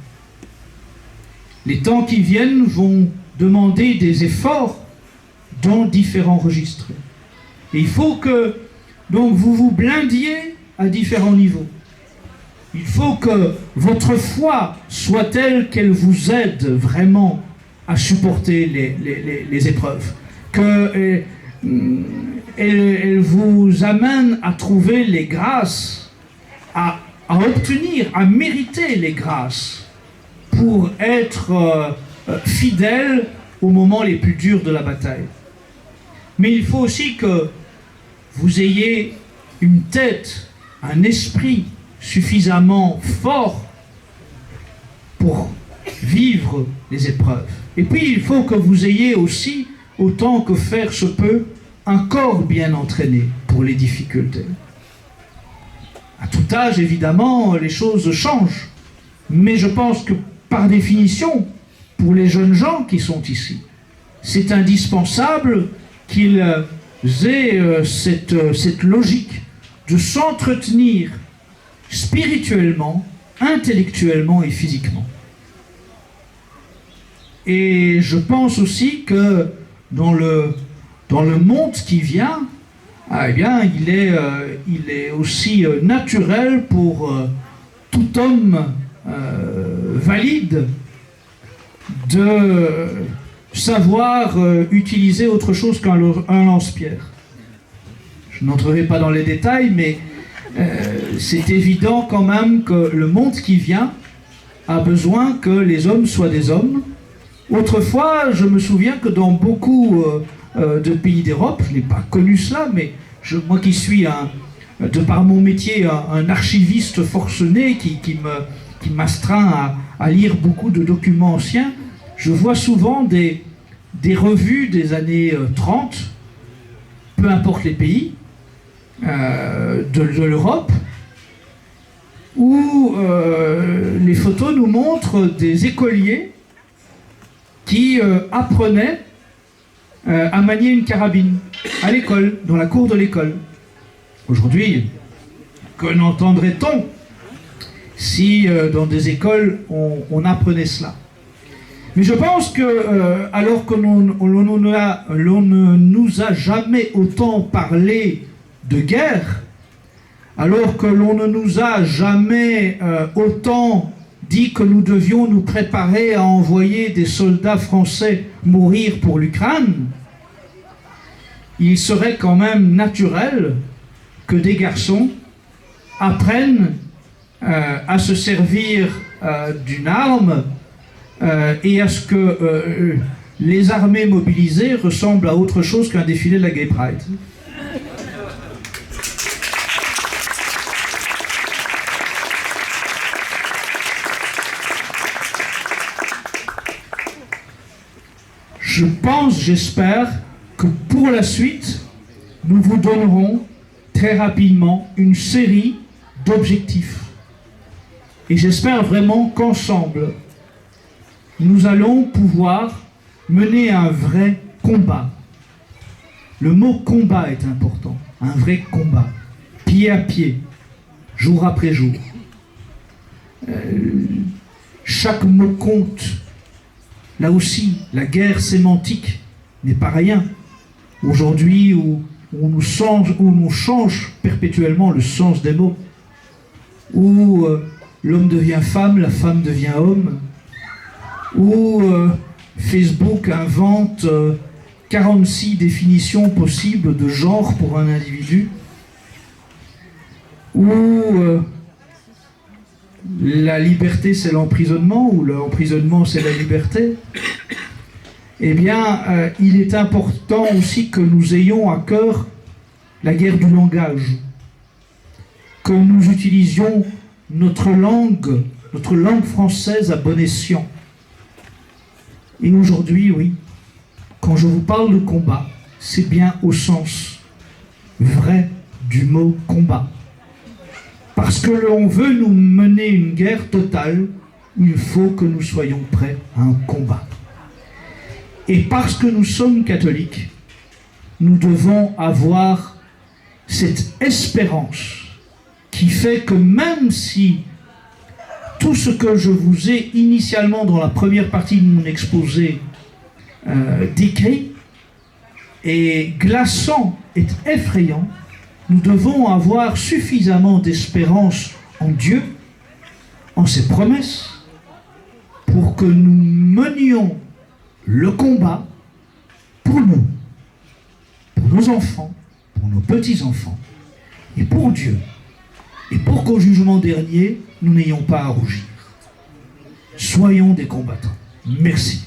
Les temps qui viennent vont demander des efforts dans différents registres. Et il faut que donc vous vous blindiez à différents niveaux. Il faut que votre foi soit telle qu'elle vous aide vraiment à supporter les épreuves, qu'elle vous amène à trouver les grâces à obtenir, à mériter les grâces pour être fidèle aux moments les plus durs de la bataille. Mais il faut aussi que vous ayez une tête, un esprit suffisamment fort pour vivre les épreuves. Et puis il faut que vous ayez aussi, autant que faire se peut, un corps bien entraîné pour les difficultés. À tout âge, évidemment, les choses changent. Mais je pense que, par définition, pour les jeunes gens qui sont ici, c'est indispensable qu'ils aient cette logique de s'entretenir spirituellement, intellectuellement et physiquement. Et je pense aussi que dans le monde qui vient, eh bien, il est aussi naturel pour tout homme valide de savoir utiliser autre chose qu'un lance-pierre. Je n'entrerai pas dans les détails, mais c'est évident quand même que le monde qui vient a besoin que les hommes soient des hommes. Autrefois, je me souviens que dans beaucoup de pays d'Europe, je n'ai pas connu cela, mais moi qui suis, de par mon métier, un archiviste forcené qui m'astreint à lire beaucoup de documents anciens, je vois souvent des revues des années 30, peu importe les pays, de l'Europe, où les photos nous montrent des écoliers qui apprenaient à manier une carabine à l'école, dans la cour de l'école. Aujourd'hui, que n'entendrait-on si dans des écoles on apprenait cela? Mais je pense que alors que l'on ne nous a jamais autant parlé de guerre, alors que l'on ne nous a jamais autant dit que nous devions nous préparer à envoyer des soldats français mourir pour l'Ukraine, il serait quand même naturel que des garçons apprennent à se servir d'une arme et à ce que les armées mobilisées ressemblent à autre chose qu'un défilé de la Gay Pride. Je pense, j'espère, que pour la suite, nous vous donnerons très rapidement une série d'objectifs. Et j'espère vraiment qu'ensemble, nous allons pouvoir mener un vrai combat. Le mot combat est important, un vrai combat, pied à pied, jour après jour. Chaque mot compte. Là aussi, la guerre sémantique n'est pas rien. Aujourd'hui, où on nous change perpétuellement le sens des mots, où l'homme devient femme, la femme devient homme, où Facebook invente 46 définitions possibles de genre pour un individu, où la liberté c'est l'emprisonnement, ou l'emprisonnement c'est la liberté, eh bien, il est important aussi que nous ayons à cœur la guerre du langage, que nous utilisions notre langue française à bon escient. Et aujourd'hui, oui, quand je vous parle de combat, c'est bien au sens vrai du mot combat. Parce que l'on veut nous mener une guerre totale, il faut que nous soyons prêts à un combat. Et parce que nous sommes catholiques, nous devons avoir cette espérance qui fait que même si tout ce que je vous ai initialement dans la première partie de mon exposé décrit est glaçant, est effrayant, nous devons avoir suffisamment d'espérance en Dieu, en ses promesses, pour que nous menions le combat pour nous, pour nos enfants, pour nos petits-enfants, et pour Dieu. et pour qu'au jugement dernier, nous n'ayons pas à rougir. Soyons des combattants. Merci.